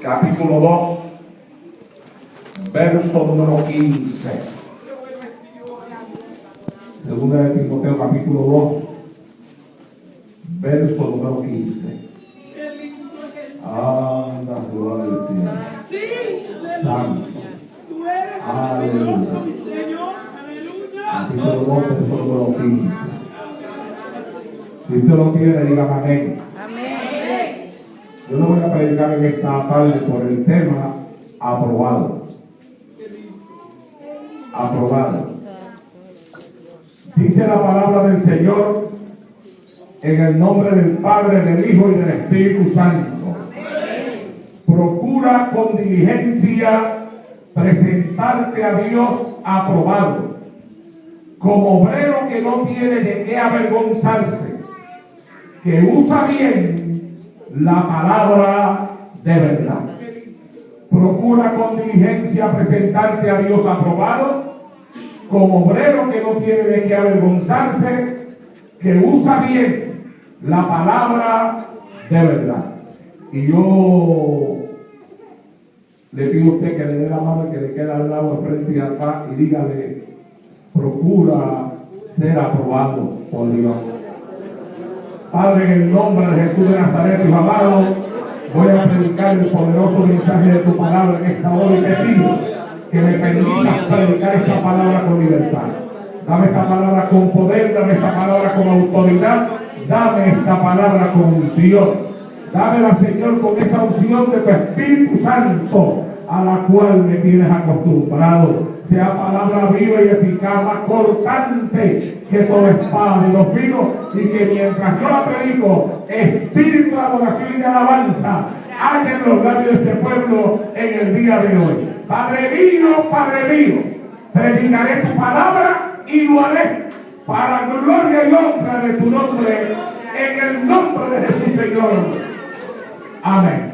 capítulo 2, verso número 15. Segunda de Timoteo, capítulo 2, verso número 15. Anda, gloria al Señor. Santo. Aleluya. Capítulo 2, verso número 15. Si usted lo tiene, diga amén. Yo no voy a predicar en esta tarde por el tema aprobado. Aprobado. Dice la palabra del Señor en el nombre del Padre, del Hijo y del Espíritu Santo. Procura con diligencia presentarte a Dios aprobado, como obrero que no tiene de qué avergonzarse, que usa bien la palabra de verdad. Procura con diligencia presentarte a Dios aprobado, como obrero que no tiene de qué avergonzarse, que usa bien la palabra de verdad. Y yo le pido a usted que le dé la mano que le queda al lado de frente y atrás y dígale: procura ser aprobado por Dios. Padre, en el nombre de Jesús de Nazaret, Hijo amado, voy a predicar el poderoso mensaje de tu palabra en esta hora y te pido que me permitas predicar esta palabra con libertad. Dame esta palabra con poder, dame esta palabra con autoridad, dame esta palabra con unción. Dámela, Señor, con esa unción de tu Espíritu Santo a la cual me tienes acostumbrado. Sea palabra viva y eficaz, más cortante que toda espada de los filos, y que mientras yo la predico, espíritu de adoración y de alabanza haya en los labios de este pueblo en el día de hoy. Padre mío, predicaré tu palabra y lo haré para gloria y honra de tu nombre, en el nombre de Jesús, Señor. Amén.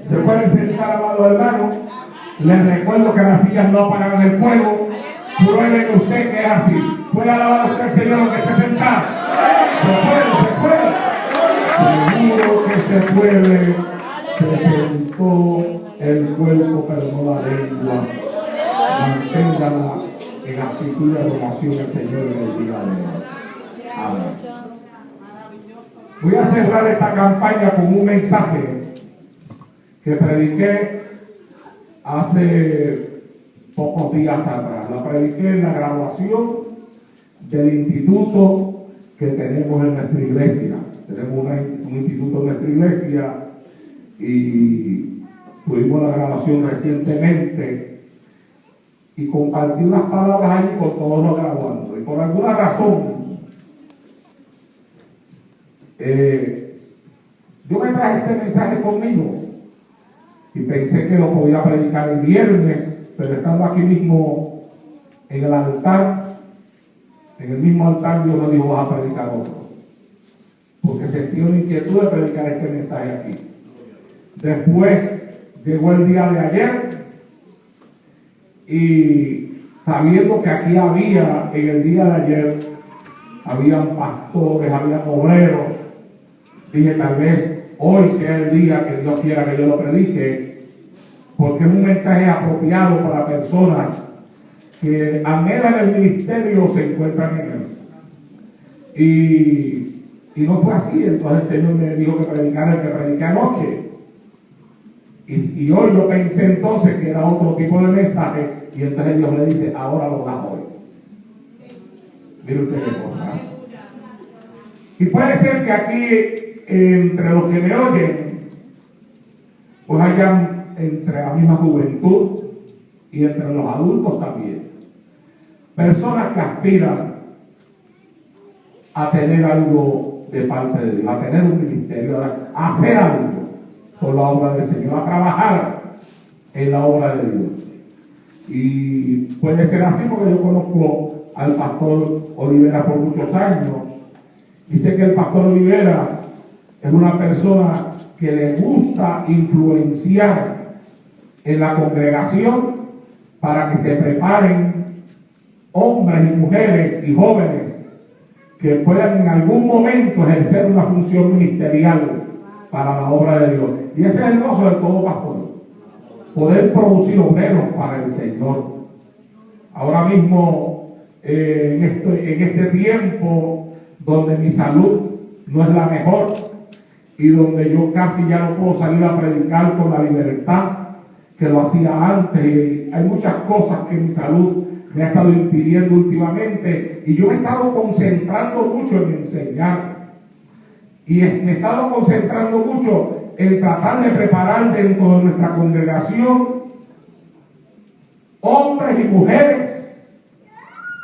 Se pueden sentar, amados hermanos. Les recuerdo que las sillas no apagan el fuego. Prueben usted que es así. ¿Puede alabar usted, Señor, que esté sentado? Se puede. Seguro que se puede. Se sentó el cuerpo, pero no la lengua. Manténgala en actitud de adoración al Señor en el día de hoy. Amén. Voy a cerrar esta campaña con un mensaje que prediqué hace pocos días atrás. La prediqué en la graduación del instituto que tenemos en nuestra iglesia. Tenemos un instituto en nuestra iglesia y tuvimos la graduación recientemente y compartí unas palabras ahí con todos los graduandos. Y por alguna razón yo me traje este mensaje conmigo y pensé que lo podía predicar el viernes, pero estando aquí mismo en el altar, en el mismo altar, Dios me dijo: vas a predicar otro, porque sentí una inquietud de predicar este mensaje aquí. Después llegó el día de ayer y sabiendo que aquí había, en el día de ayer, habían pastores, habían obreros, dije: tal vez hoy sea el día que Dios quiera que yo lo predique, porque es un mensaje apropiado para personas que anhelan el ministerio o se encuentran en él. Y no fue así. Entonces el Señor me dijo que predicara el que prediqué anoche. Y hoy yo pensé entonces que era otro tipo de mensaje, y entonces Dios le dice: ahora lo das hoy. Mire usted qué cosa. Y puede ser que aquí, entre los que me oyen, pues hayan entre la misma juventud y entre los adultos también, personas que aspiran a tener algo de parte de Dios, a tener un ministerio, a hacer algo por la obra del Señor, a trabajar en la obra de Dios. Y puede ser así porque yo conozco al pastor Olivera por muchos años. Dice que el pastor Olivera es una persona que le gusta influenciar en la congregación para que se preparen hombres y mujeres y jóvenes que puedan en algún momento ejercer una función ministerial para la obra de Dios. Y ese es el gozo de todo pastor. poder producir obreros para el Señor. Ahora mismo, en este tiempo donde mi salud no es la mejor y donde yo casi ya no puedo salir a predicar con la libertad que lo hacía antes, y hay muchas cosas que mi salud me ha estado impidiendo últimamente, y yo me he estado concentrando mucho en enseñar, y me he estado concentrando mucho en tratar de preparar dentro de nuestra congregación hombres y mujeres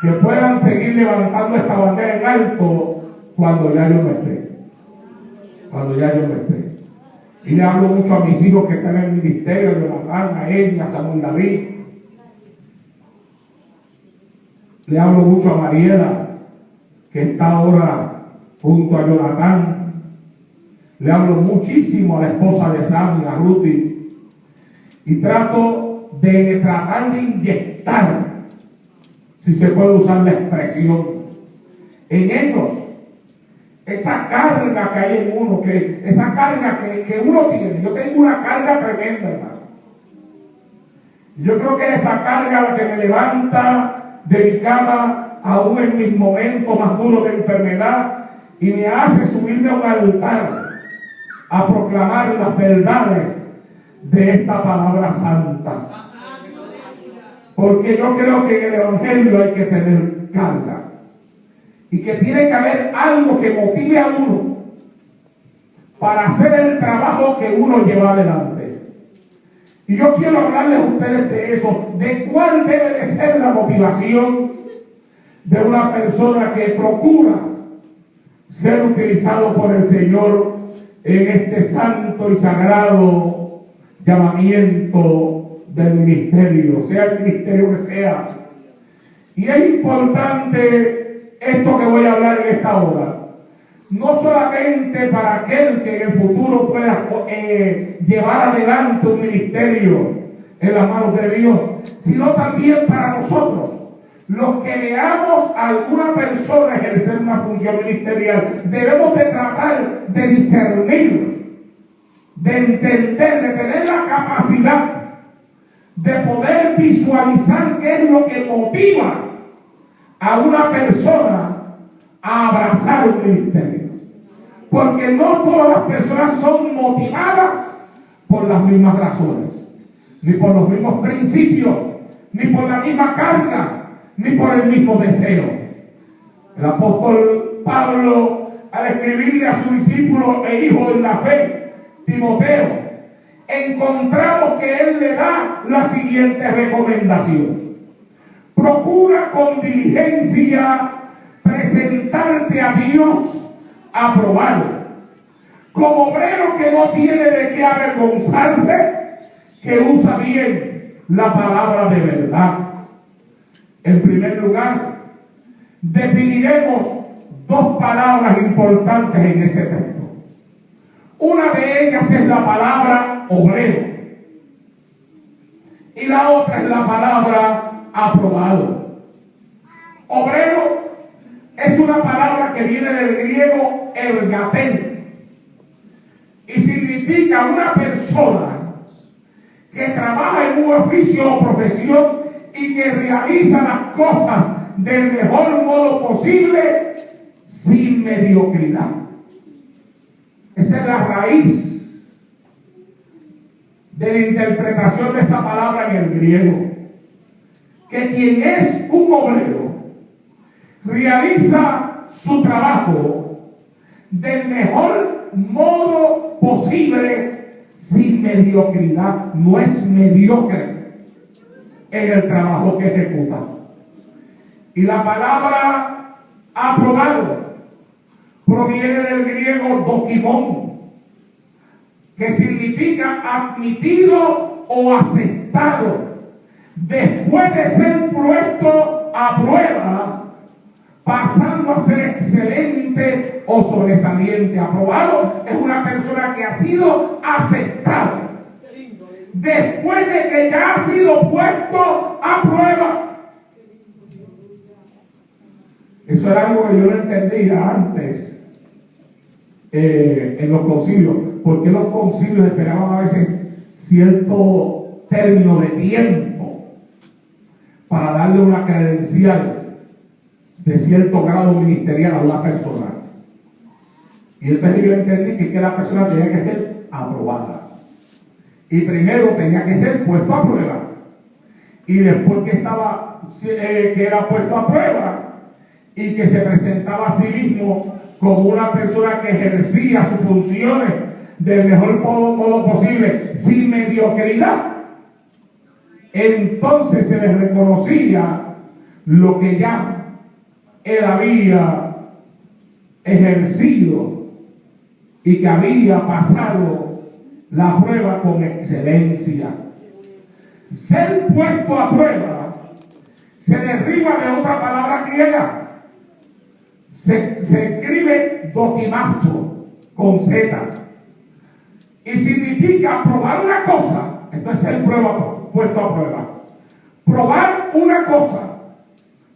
que puedan seguir levantando esta bandera en alto cuando ya yo no esté. Cuando ya yo no esté. Y le hablo mucho a mis hijos que están en el ministerio, a Jonathan, a ella, a Samuel David. Le hablo mucho a Mariela, que está ahora junto a Jonathan. Le hablo muchísimo a la esposa de Sammy, a Ruthie. Y trato de inyectar, si se puede usar la expresión, en ellos esa carga que hay en uno, esa carga que uno tiene. Yo tengo una carga tremenda, hermano. Yo creo que esa carga la que me levanta de mi cama, aún en mis momentos más duros de enfermedad, y me hace subirme a un altar a proclamar las verdades de esta palabra santa. Porque yo creo que en el Evangelio hay que tener carga, y que tiene que haber algo que motive a uno para hacer el trabajo que uno lleva adelante. Y yo quiero hablarles a ustedes de eso, de cuál debe de ser la motivación de una persona que procura ser utilizado por el Señor en este santo y sagrado llamamiento del ministerio, sea el ministerio que sea. Y es importante esto que voy a hablar en esta hora, no solamente para aquel que en el futuro pueda llevar adelante un ministerio en las manos de Dios, sino también para nosotros, los que veamos a alguna persona ejercer una función ministerial. Debemos de tratar de discernir, de entender, de tener la capacidad de poder visualizar qué es lo que motiva a una persona a abrazar un ministerio. Porque no todas las personas son motivadas por las mismas razones, ni por los mismos principios, ni por la misma carga, ni por el mismo deseo. El apóstol Pablo, al escribirle a su discípulo e hijo en la fe, Timoteo, encontramos que él le da la siguiente recomendación: procura con diligencia presentarte a Dios aprobado, como obrero que no tiene de qué avergonzarse, que usa bien la palabra de verdad. En primer lugar, definiremos dos palabras importantes en ese texto. Una de ellas es la palabra obrero, y la otra es la palabra aprobado. Obrero es una palabra que viene del griego ergatén y significa una persona que trabaja en un oficio o profesión y que realiza las cosas del mejor modo posible, sin mediocridad. Esa es la raíz de la interpretación de esa palabra en el griego. Que quien es un obrero realiza su trabajo del mejor modo posible, sin mediocridad. No es mediocre en el trabajo que ejecuta. Y la palabra aprobado proviene del griego dokimon, que significa admitido o aceptado después de ser puesto a prueba, pasando a ser excelente o sobresaliente. Aprobado es una persona que ha sido aceptada después de que ya ha sido puesto a prueba. Eso era algo que yo no entendía antes en los concilios. ¿Por qué los concilios esperaban a veces cierto término de tiempo para darle una credencial de cierto grado ministerial a una persona. Y entonces yo entendí que la persona tenía que ser aprobada. Y primero tenía que ser puesto a prueba. Y después que era puesto a prueba y que se presentaba a sí mismo como una persona que ejercía sus funciones del mejor modo posible, sin mediocridad, entonces se le reconocía lo que ya él había ejercido y que había pasado la prueba con excelencia. Ser puesto a prueba se deriva de otra palabra griega. Se escribe dokimazo con Z y significa probar una cosa. Esto es ser puesto a prueba. Probar una cosa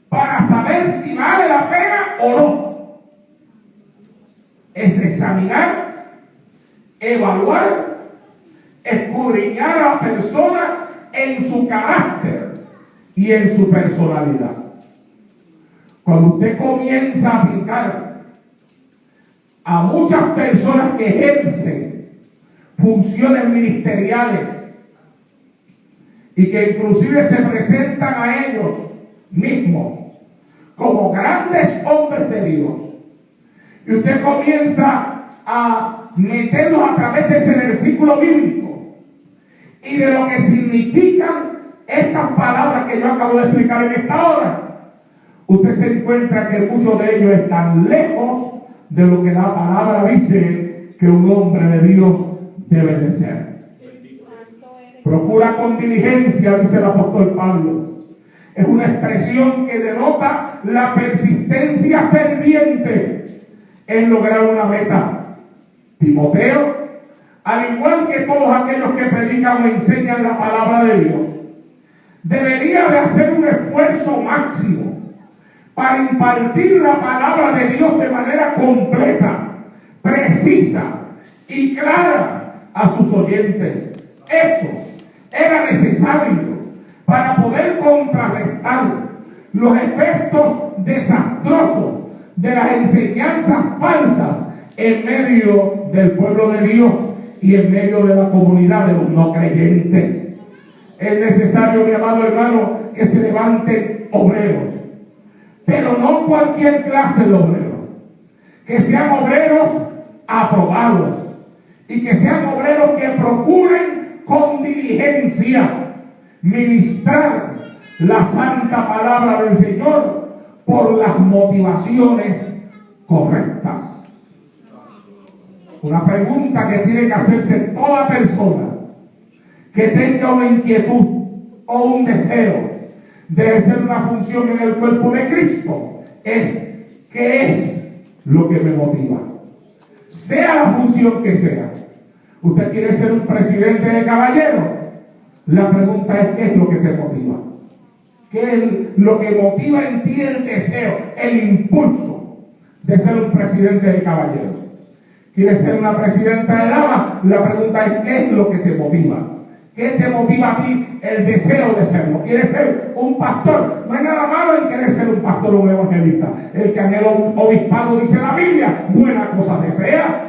para saber si vale la pena o no. Es examinar, evaluar, escudriñar a la persona en su carácter y en su personalidad. Cuando usted comienza a aplicar a muchas personas que ejercen funciones ministeriales y que inclusive se presentan a ellos mismos como grandes hombres de Dios, y usted comienza a meterlos a través de ese versículo bíblico y de lo que significan estas palabras que yo acabo de explicar en esta hora, usted se encuentra que muchos de ellos están lejos de lo que la palabra dice que un hombre de Dios debe de ser. Procura con diligencia, dice el apóstol Pablo. Es una expresión que denota la persistencia ferviente en lograr una meta. Timoteo, al igual que todos aquellos que predican o enseñan la palabra de Dios, debería de hacer un esfuerzo máximo para impartir la palabra de Dios de manera completa, precisa y clara a sus oyentes. Eso era necesario para poder contrarrestar los efectos desastrosos de las enseñanzas falsas en medio del pueblo de Dios y en medio de la comunidad de los no creyentes. Es necesario, mi amado hermano, que se levanten obreros, pero no cualquier clase de obreros, que sean obreros aprobados y que sean obreros que procuren con diligencia ministrar la santa palabra del Señor por las motivaciones correctas. Una pregunta que tiene que hacerse toda persona que tenga una inquietud o un deseo de hacer una función en el cuerpo de Cristo es: ¿qué es lo que me motiva? Sea la función que sea. ¿Usted quiere ser un presidente de caballeros? La pregunta es: ¿qué es lo que te motiva? ¿Qué es lo que motiva en ti el deseo, el impulso de ser un presidente de caballeros? ¿Quieres ser una presidenta de damas? La pregunta es: ¿qué es lo que te motiva? ¿Qué te motiva a ti el deseo de serlo? ¿Quieres ser un pastor? No hay nada malo en querer ser un pastor o un evangelista. El que anhela un obispado, dice la Biblia, buena cosa desea.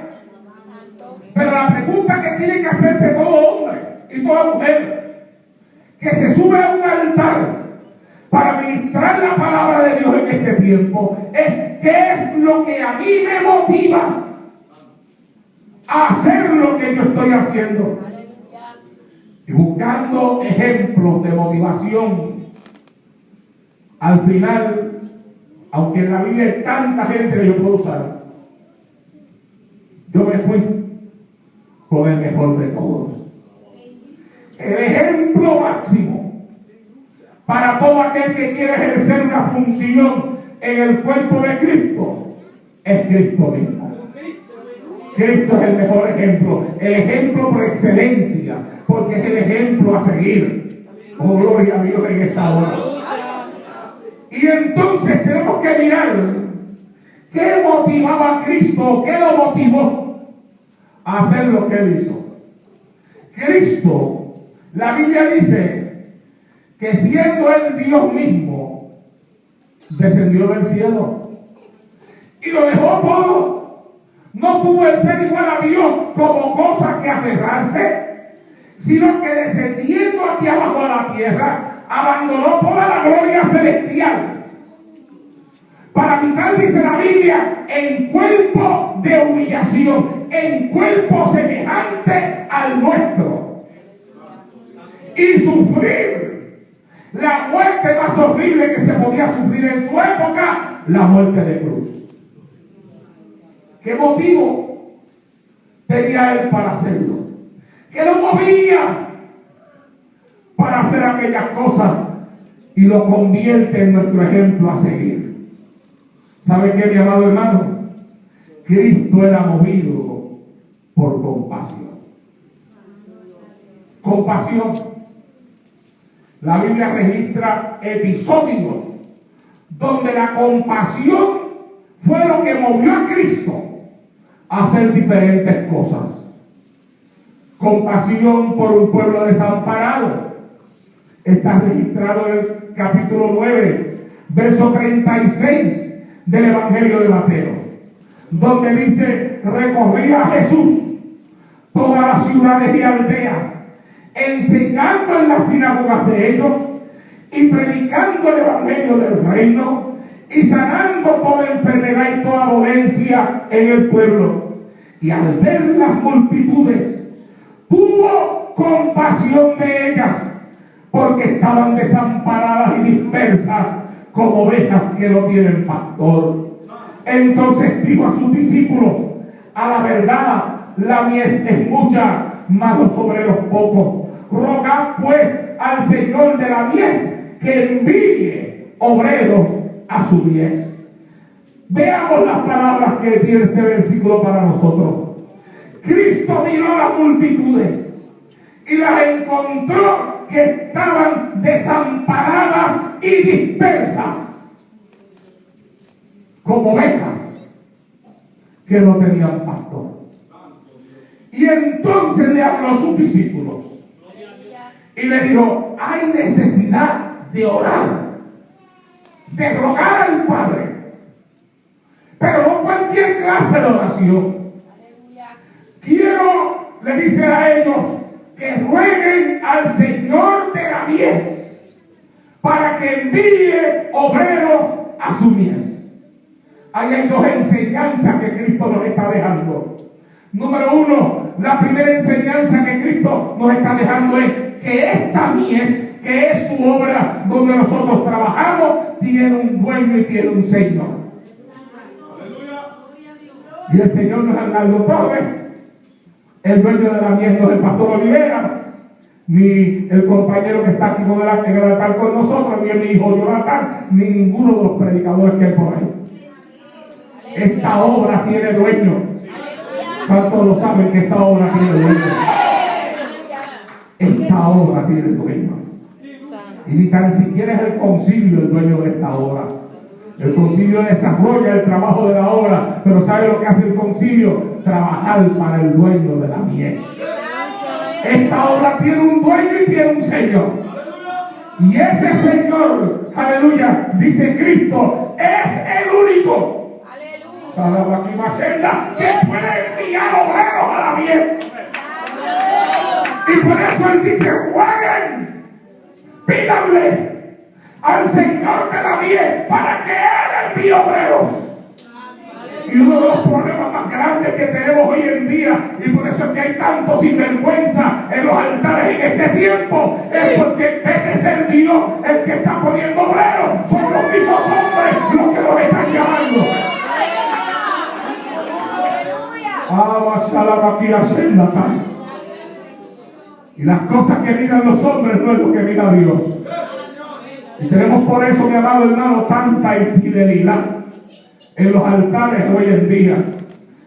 Pero la pregunta que tiene que hacerse todo hombre y toda mujer que se sube a un altar para ministrar la palabra de Dios en este tiempo es: ¿qué es lo que a mí me motiva a hacer lo que yo estoy haciendo? Y buscando ejemplos de motivación, al final, aunque en la Biblia hay tanta gente que yo puedo usar, yo me fui con el mejor de todos. El ejemplo máximo para todo aquel que quiere ejercer una función en el cuerpo de Cristo es Cristo mismo. Cristo es el mejor ejemplo, el ejemplo por excelencia, porque es el ejemplo a seguir. Oh, gloria a Dios en esta hora. Y entonces tenemos que mirar qué motivaba a Cristo, qué lo motivó a hacer lo que él hizo. Cristo La Biblia dice que siendo Él Dios mismo, descendió del cielo y lo dejó todo. No pudo Él ser igual a Dios como cosa que aferrarse, sino que descendiendo aquí abajo a la tierra, abandonó toda la gloria celestial para habitar, dice la Biblia, en cuerpo de humillación, en cuerpo semejante al nuestro, y sufrir la muerte más horrible que se podía sufrir en su época, la muerte de cruz. ¿Qué motivo tenía Él para hacerlo? ¿Qué lo movía para hacer aquellas cosas? Y lo convierte en nuestro ejemplo a seguir. ¿Sabe qué, mi amado hermano? Cristo era movido por compasión. Compasión. La Biblia registra episodios donde la compasión fue lo que movió a Cristo a hacer diferentes cosas. Compasión por un pueblo desamparado. Está registrado en el capítulo 9, verso 36 del Evangelio de Mateo, donde dice: recorría Jesús todas las ciudades y aldeas, enseñando en las sinagogas de ellos y predicando el Evangelio del reino y sanando toda enfermedad y toda dolencia en el pueblo. Y al ver las multitudes, tuvo compasión de ellas, porque estaban desamparadas y dispersas como ovejas que no tienen pastor. Entonces dijo a sus discípulos: a la verdad, la mies es mucha, mas los obreros pocos. Rogad pues al Señor de la mies que envíe obreros a su mies. Veamos las palabras que tiene este versículo para nosotros. Cristo miró a las multitudes y las encontró que estaban desamparadas y dispersas como ovejas que no tenían pastor. Y entonces le habló a sus discípulos y le dijo: hay necesidad de orar, de rogar al Padre, pero no cualquier clase de oración. Quiero, le dice a ellos, que rueguen al Señor de la mies para que envíe obreros a su mies. Ahí hay dos enseñanzas que Cristo nos está dejando. Número uno, la primera enseñanza que Cristo nos está dejando es que esta mies, que es su obra donde nosotros trabajamos, tiene un dueño y tiene un Señor. Y el Señor no es Arnaldo Torres, el dueño de la mies no es el pastor Oliveras, ni el compañero que está aquí en el altar con nosotros, ni mi hijo Jonathan, ni ninguno de los predicadores que hay por ahí. Esta obra tiene dueño. ¿Cuántos lo saben que esta obra tiene dueño? Esta obra tiene dueño. Y ni tan siquiera es el concilio el dueño de esta obra. El concilio desarrolla el trabajo de la obra, pero ¿sabe lo que hace el concilio? Trabajar para el dueño de la mies. Esta obra tiene un dueño y tiene un Señor. Y ese Señor, aleluya, dice Cristo, es el único que puede enviar obreros a la mies. Y por eso Él dice: rueguen, pídanle al Señor de la mies para que Él envíe obreros. Y uno de los problemas más grandes que tenemos hoy en día, y por eso es que hay tanto sinvergüenza en los altares en este tiempo, es porque en vez de ser Dios el que está poniendo obreros, son los mismos hombres los que los están llamando. Y las cosas que miran los hombres no es lo que mira Dios. Y tenemos por eso, mi amado hermano, tanta infidelidad en los altares hoy en día,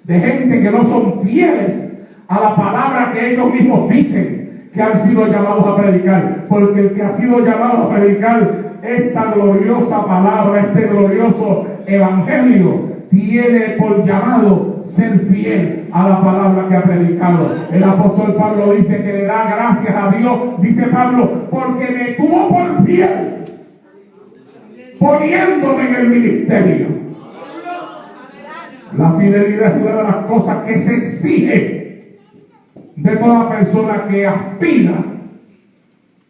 de gente que no son fieles a la palabra que ellos mismos dicen que han sido llamados a predicar. Porque el que ha sido llamado a predicar esta gloriosa palabra, este glorioso evangelio, tiene por llamado ser fiel a la palabra que ha predicado. El apóstol Pablo dice que le da gracias a Dios, dice Pablo, porque me tuvo por fiel, poniéndome en el ministerio. La fidelidad es una de las cosas que se exige de toda persona que aspira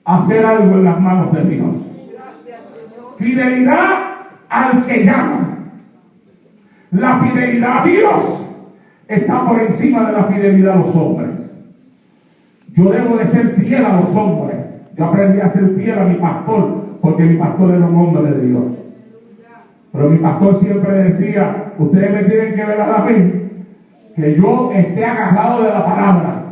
a hacer algo en las manos de Dios. Fidelidad al que llama. La fidelidad a Dios está por encima de la fidelidad a los hombres. Yo debo de ser fiel a los hombres. Yo aprendí a ser fiel a mi pastor, porque mi pastor era un hombre de Dios. Pero mi pastor siempre decía, ustedes me tienen que ver a mí, que yo esté agarrado de la palabra.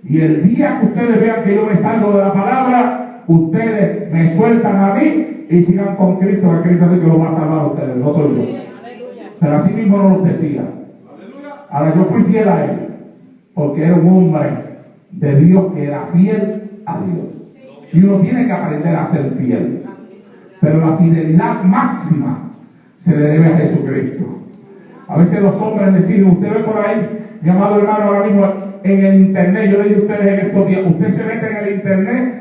Y el día que ustedes vean que yo me salgo de la palabra, ustedes me sueltan a mí y sigan con Cristo, que Cristo es el que lo va a salvar a ustedes, no soy yo. Pero así mismo no los decía. Ahora yo fui fiel a él, porque era un hombre de Dios que era fiel a Dios. Y uno tiene que aprender a ser fiel. Pero la fidelidad máxima se le debe a Jesucristo. A veces los hombres le siguen, usted ve por ahí, mi amado hermano, ahora mismo en el internet, yo le digo a ustedes en estos días, usted se mete en el internet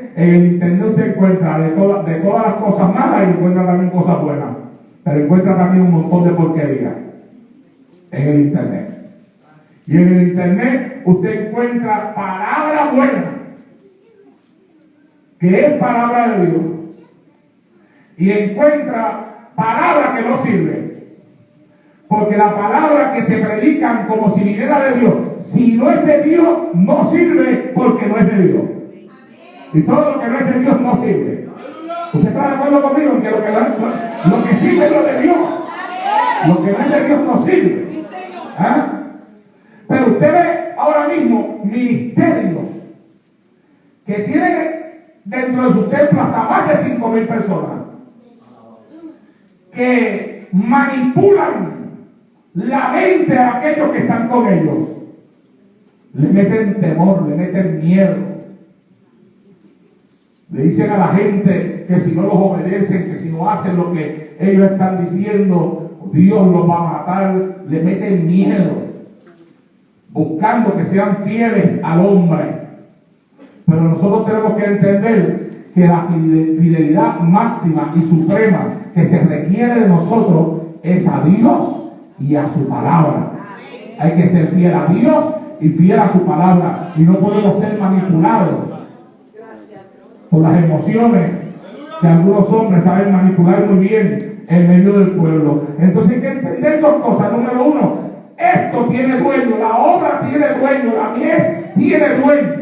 usted encuentra de todas las cosas malas y encuentra también cosas buenas. Pero encuentra también un montón de porquería en el internet. Y en el internet usted encuentra palabra buena, que es palabra de Dios, y encuentra palabra que no sirve. Porque la palabra que te predican como si viniera de Dios, si no es de Dios, no sirve porque no es de Dios. Y todo lo que no es de Dios no sirve. ¿Usted está de acuerdo conmigo en que lo que sirve es lo de Dios? Lo que no es de Dios no sirve. ¿Ah? Pero usted ve ahora mismo ministerios que tienen dentro de sus templos hasta más de 5,000 personas que manipulan la mente a aquellos que están con ellos. Le meten temor, le meten miedo. Le dicen a la gente que si no los obedecen, que si no hacen lo que ellos están diciendo, Dios los va a matar. Le meten miedo, buscando que sean fieles al hombre. Pero nosotros tenemos que entender que la fidelidad máxima y suprema que se requiere de nosotros es a Dios y a su palabra. Hay que ser fiel a Dios y fiel a su palabra, y no podemos ser manipulados por las emociones que algunos hombres saben manipular muy bien en medio del pueblo. Entonces hay que entender dos cosas. Número uno, esto tiene dueño, la obra tiene dueño, la mies tiene dueño,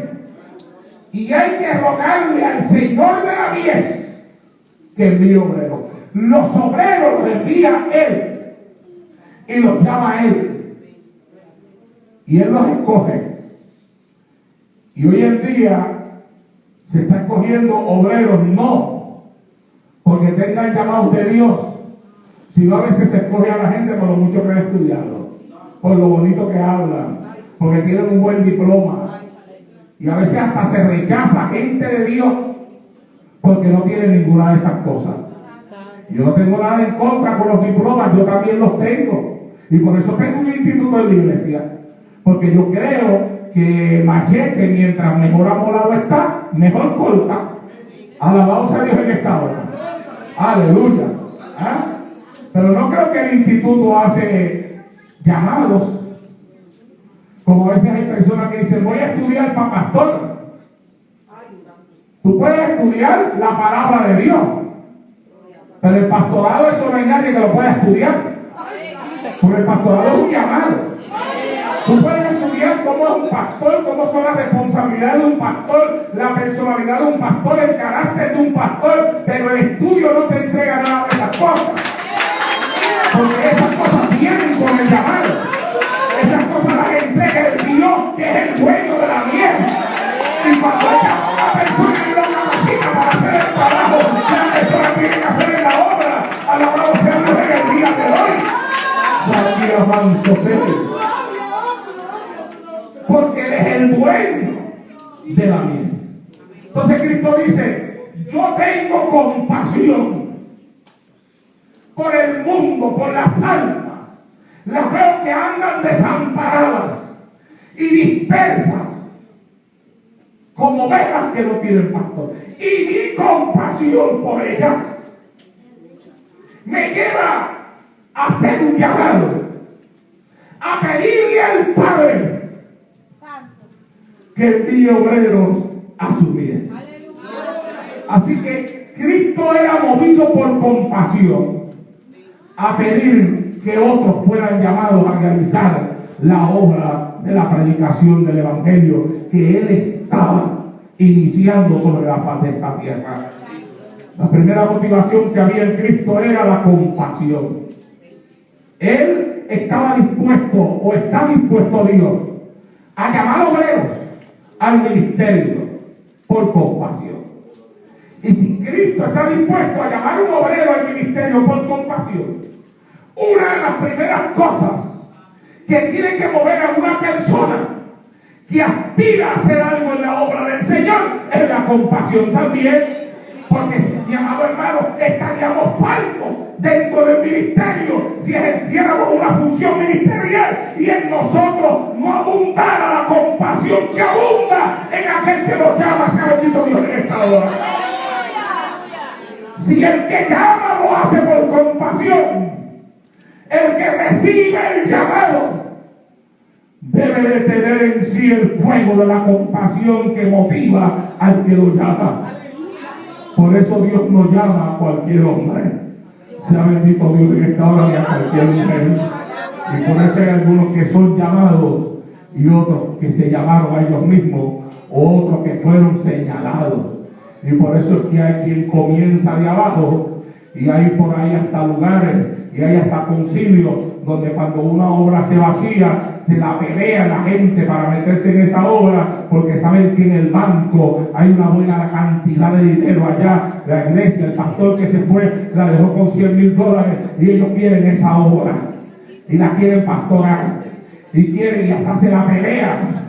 y hay que rogarle al Señor de la mies que envíe obreros. Los obreros los envía Él y los llama a Él, y Él los escoge. Y hoy en día se está escogiendo obreros no porque tengan llamados de Dios, sino a veces se escoge a la gente por lo mucho que han estudiado, por lo bonito que hablan, porque tienen un buen diploma. Y a veces hasta se rechaza gente de Dios porque no tienen ninguna de esas cosas. Yo no tengo nada en contra con los diplomas, yo también los tengo. Y por eso tengo un instituto en la iglesia. Porque yo creo que machete, mientras mejor amolado está, mejor corta. Alabado sea Dios en esta hora. Aleluya. ¿Ah? Pero no creo que el instituto hace llamados. Como a veces hay personas que dicen, voy a estudiar para pastor. Tú puedes estudiar la palabra de Dios, pero el pastorado, eso no hay nadie que lo pueda estudiar. Porque el pastorado es un llamado. Tú puedes estudiar cómo es un pastor, cómo son las responsabilidades de un pastor, la personalidad de un pastor, el carácter de un pastor, pero el estudio no te entrega nada de esas cosas. Porque esas cosas vienen con el llamado. Esas cosas las entrega el Dios, que es el dueño de la miel. Y cuando llama a una persona y lo capacita para hacer el trabajo, la persona tiene que hacer la obra. Alabado sea Dios en el día de hoy. Porque Él es el dueño de la miel. Entonces Cristo dice, yo tengo compasión por el mundo, por las almas. Las veo que andan desamparadas y dispersas como ovejas que no tienen pastor. Y mi compasión por ellas me lleva a hacer un llamado, a pedirle al Padre que envíe obreros a su bien. Así que Cristo era movido por compasión a pedir que otros fueran llamados a realizar la obra de la predicación del Evangelio que Él estaba iniciando sobre la faz de esta tierra. La primera motivación que había en Cristo era la compasión. Él estaba dispuesto, o está dispuesto Dios, a llamar obreros al ministerio por compasión. Y si Cristo está dispuesto a llamar un obrero al ministerio por compasión, una de las primeras cosas que tiene que mover a una persona que aspira a hacer algo en la obra del Señor es la compasión también. Porque, mi amado hermano, estaríamos faltos dentro del ministerio si ejerciéramos una función ministerial y en nosotros no abundara la compasión que abunda en aquel que nos llama. Sea bendito Dios en esta hora. Si el que llama lo hace por compasión, el que recibe el llamado debe de tener en sí el fuego de la compasión que motiva al que lo llama. Por eso Dios no llama a cualquier hombre. Sea bendito Dios en esta hora, ni a cualquier mujer. Y por eso hay algunos que son llamados y otros que se llamaron a ellos mismos, o otros que fueron señalados. Y por eso es que hay quien comienza de abajo, y hay por ahí hasta lugares y hay hasta concilios donde cuando una obra se vacía, se la pelea la gente para meterse en esa obra, porque saben que en el banco hay una buena cantidad de dinero allá. La iglesia, el pastor que se fue, la dejó con $100,000 y ellos quieren esa obra y la quieren pastorar y quieren, y hasta se la pelean.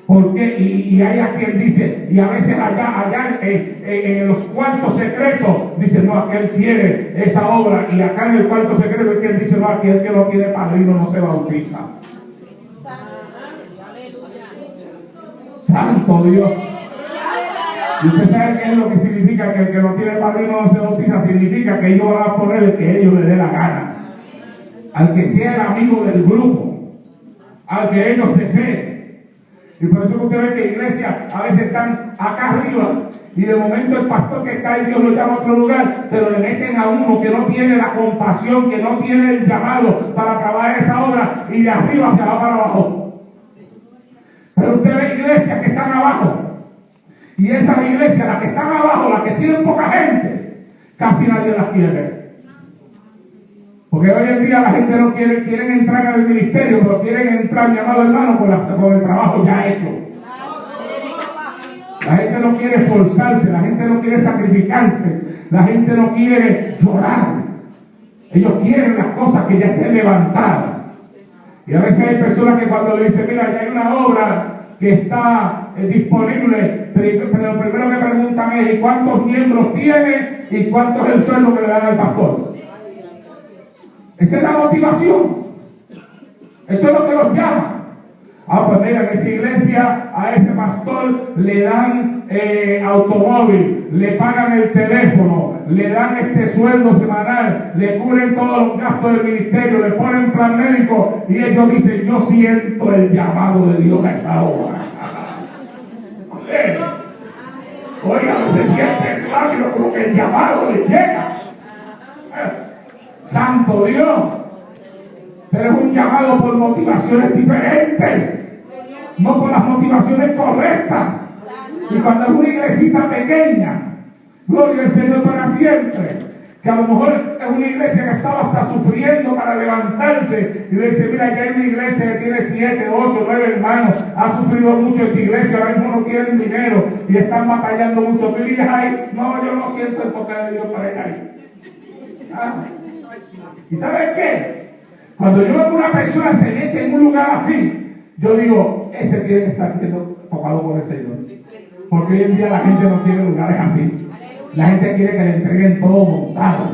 ¿Por qué? Y hay a quien dice, y a veces allá en los cuartos secretos, dice, no, aquel quiere esa obra, y acá en el cuarto secreto es quien dice, no, aquel que no tiene padrino no se bautiza. Santo Dios. Y usted sabe qué es lo que significa que el que no tiene padrino no se bautiza. Significa que ellos van a poner el que ellos les dé la gana, al que sea el amigo del grupo, al que ellos deseen. Y por eso usted ve que iglesias a veces están acá arriba y de momento el pastor que está ahí, Dios lo llama a otro lugar, pero le meten a uno que no tiene la compasión, que no tiene el llamado para trabajar esa obra, y de arriba se va para abajo. Pero usted ve iglesias que están abajo, y esas iglesias, las que están abajo, las que tienen poca gente, casi nadie las quiere. Porque hoy en día la gente no quieren entrar al ministerio, pero quieren entrar, mi amado hermano, con el trabajo ya hecho. La gente no quiere esforzarse, la gente no quiere sacrificarse, la gente no quiere llorar. Ellos quieren las cosas que ya estén levantadas. Y a veces hay personas que cuando le dicen, mira, ya hay una obra que está disponible, pero lo primero que preguntan es, ¿y cuántos miembros tiene? ¿Y cuánto es el sueldo que le dan al pastor? Esa es la motivación. Eso es lo que los llama. Pues mira, en esa iglesia a ese pastor le dan automóvil, le pagan el teléfono, le dan este sueldo semanal, le cubren todos los gastos del ministerio, le ponen plan médico, y ellos dicen, yo siento el llamado de Dios a esta hora. Oiga, no se siente rápido, como que el llamado le llega. Santo Dios. Pero es un llamado por motivaciones diferentes, no por las motivaciones correctas. Y cuando es una iglesita pequeña, gloria al Señor para siempre, que a lo mejor es una iglesia que estaba hasta sufriendo para levantarse, y le dice, mira, ya hay una iglesia que tiene 7, 8, 9 hermanos, ha sufrido mucho esa iglesia, ahora mismo no tienen dinero y están batallando mucho. Tú dirías ahí, no, yo no siento el toque de Dios para ir ahí. ¿Y sabes qué? Cuando yo veo que una persona se mete en un lugar así, yo digo, ese tiene que estar siendo tocado por el Señor. Porque hoy en día la gente no quiere lugares así. La gente quiere que le entreguen todo montado.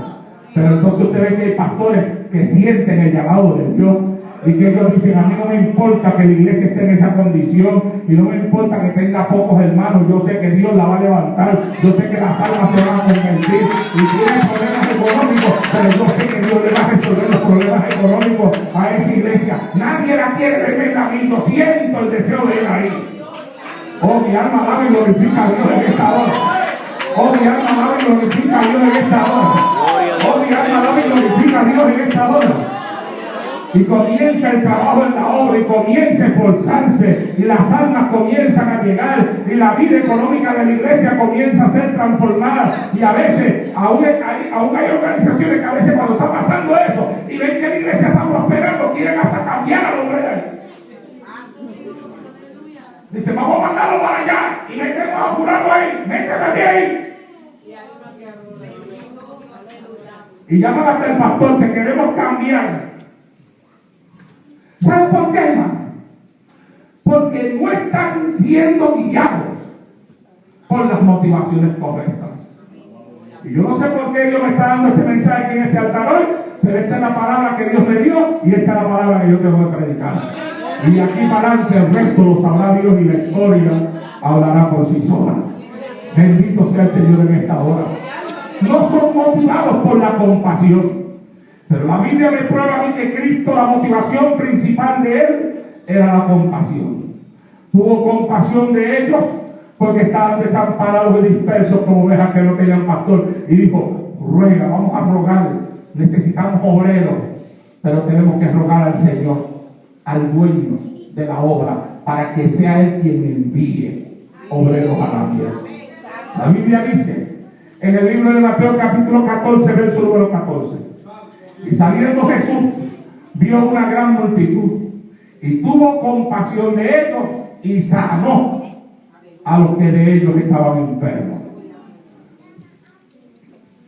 Pero entonces usted ve que hay pastores que sienten el llamado de Dios Y que ellos dicen, a mí no me importa que la iglesia esté en esa condición y no me importa que tenga pocos hermanos, yo sé que Dios la va a levantar, yo sé que las almas se van a convertir y tienen problemas económicos, pero yo sé que Dios le va a resolver los problemas económicos a esa iglesia. Nadie la quiere ver en la 1200 el deseo de ir ahí. Oh, mi alma alaba y glorifica a Dios en esta hora. Oh, mi alma alaba y glorifica a Dios en esta hora. Oh, mi alma alaba y glorifica a Dios en esta hora. Y comienza el trabajo en la obra y comienza a esforzarse y las almas comienzan a llegar y la vida económica de la iglesia comienza a ser transformada. Y a veces aún hay organizaciones que a veces cuando está pasando eso y ven que la iglesia está prosperando, quieren hasta cambiar al hombre de ahí. Dice, vamos a mandarlo para allá y metemos a fulano ahí, méteme ahí. Y llaman hasta el pastor, te queremos cambiar. ¿Saben por qué, hermano? Porque no están siendo guiados por las motivaciones correctas. Y yo no sé por qué Dios me está dando este mensaje aquí en este altar hoy, pero esta es la palabra que Dios me dio y esta es la palabra que yo tengo que predicar. Y aquí para adelante el resto lo sabrá Dios y la historia hablará por sí sola. Bendito sea el Señor en esta hora. No son motivados por la compasión. Pero la Biblia me prueba a mí que Cristo, la motivación principal de Él era la compasión. Tuvo compasión de ellos porque estaban desamparados y dispersos como ovejas que no tenían pastor. Y dijo, ruega, vamos a rogar. Necesitamos obreros, pero tenemos que rogar al Señor, al dueño de la obra, para que sea Él quien envíe obreros a la tierra. La Biblia dice, en el libro de Mateo capítulo 14, verso número 14. Y saliendo Jesús, vio una gran multitud y tuvo compasión de ellos y sanó a los que de ellos estaban enfermos.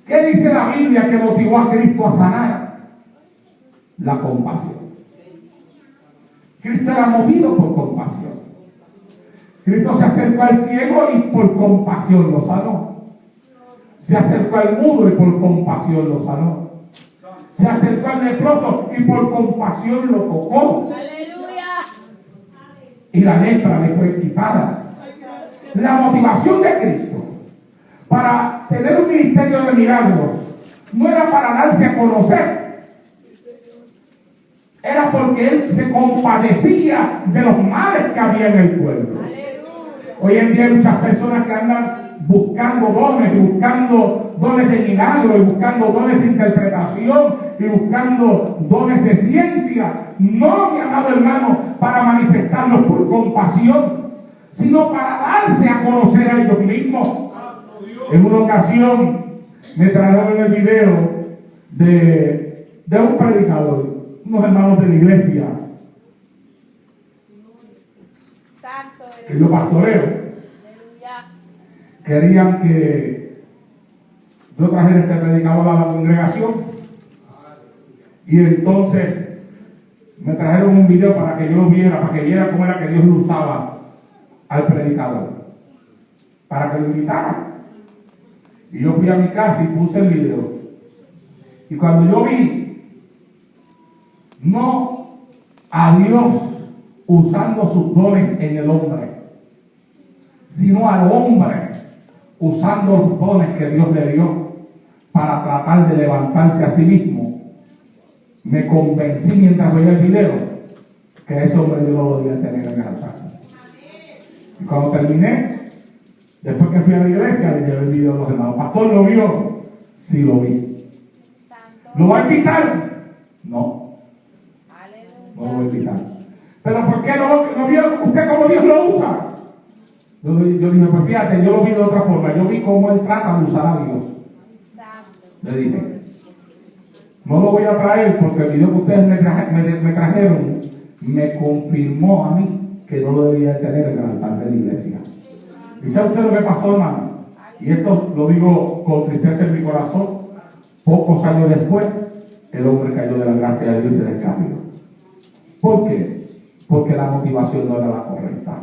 ¿Qué dice la Biblia que motivó a Cristo a sanar? La compasión. Cristo era movido por compasión. Cristo se acercó al ciego y por compasión lo sanó. Se acercó al mudo y por compasión lo sanó. Se acercó al leproso y por compasión lo tocó. ¡Aleluya! Y la lepra le fue quitada. La motivación de Cristo para tener un ministerio de milagros no era para darse a conocer. Era porque Él se compadecía de los males que había en el pueblo. Hoy en día hay muchas personas que andan buscando dones, y buscando dones de milagro, y buscando dones de interpretación, y buscando dones de ciencia. No, mi amado hermano, para manifestarlos por compasión, sino para darse a conocer a ellos mismos. En una ocasión me trajeron el video de un predicador, unos hermanos de la iglesia que yo pastoreo. Querían que yo trajera este predicador a la congregación y entonces me trajeron un video para que yo lo viera, para que viera cómo era que Dios lo usaba al predicador, para que lo invitara. Y yo fui a mi casa y puse el video. Y cuando yo vi, no a Dios usando sus dones en el hombre, sino al hombre usando los dones que Dios le dio para tratar de levantarse a sí mismo, me convencí mientras veía el video que ese hombre yo no lo debía tener en el altar. Y cuando terminé, después que fui a la iglesia, le llevé el video a los hermanos. ¿Pastor lo vio? Sí, lo vi. ¿Lo va a invitar? No. No lo voy a invitar. ¿Pero por qué no vio usted cómo Dios lo usa? Yo dije, pues fíjate, yo lo vi de otra forma. Yo vi cómo Él trata de usar a Dios. Le dije, no lo voy a traer porque el video que ustedes me trajeron me confirmó a mí que no lo debía tener en el altar de la iglesia. ¿Y sabe usted lo que pasó, hermano? Y esto lo digo con tristeza en mi corazón. Pocos años después, el hombre cayó de la gracia de Dios y se descarrió. ¿Por qué? Porque la motivación no era la correcta.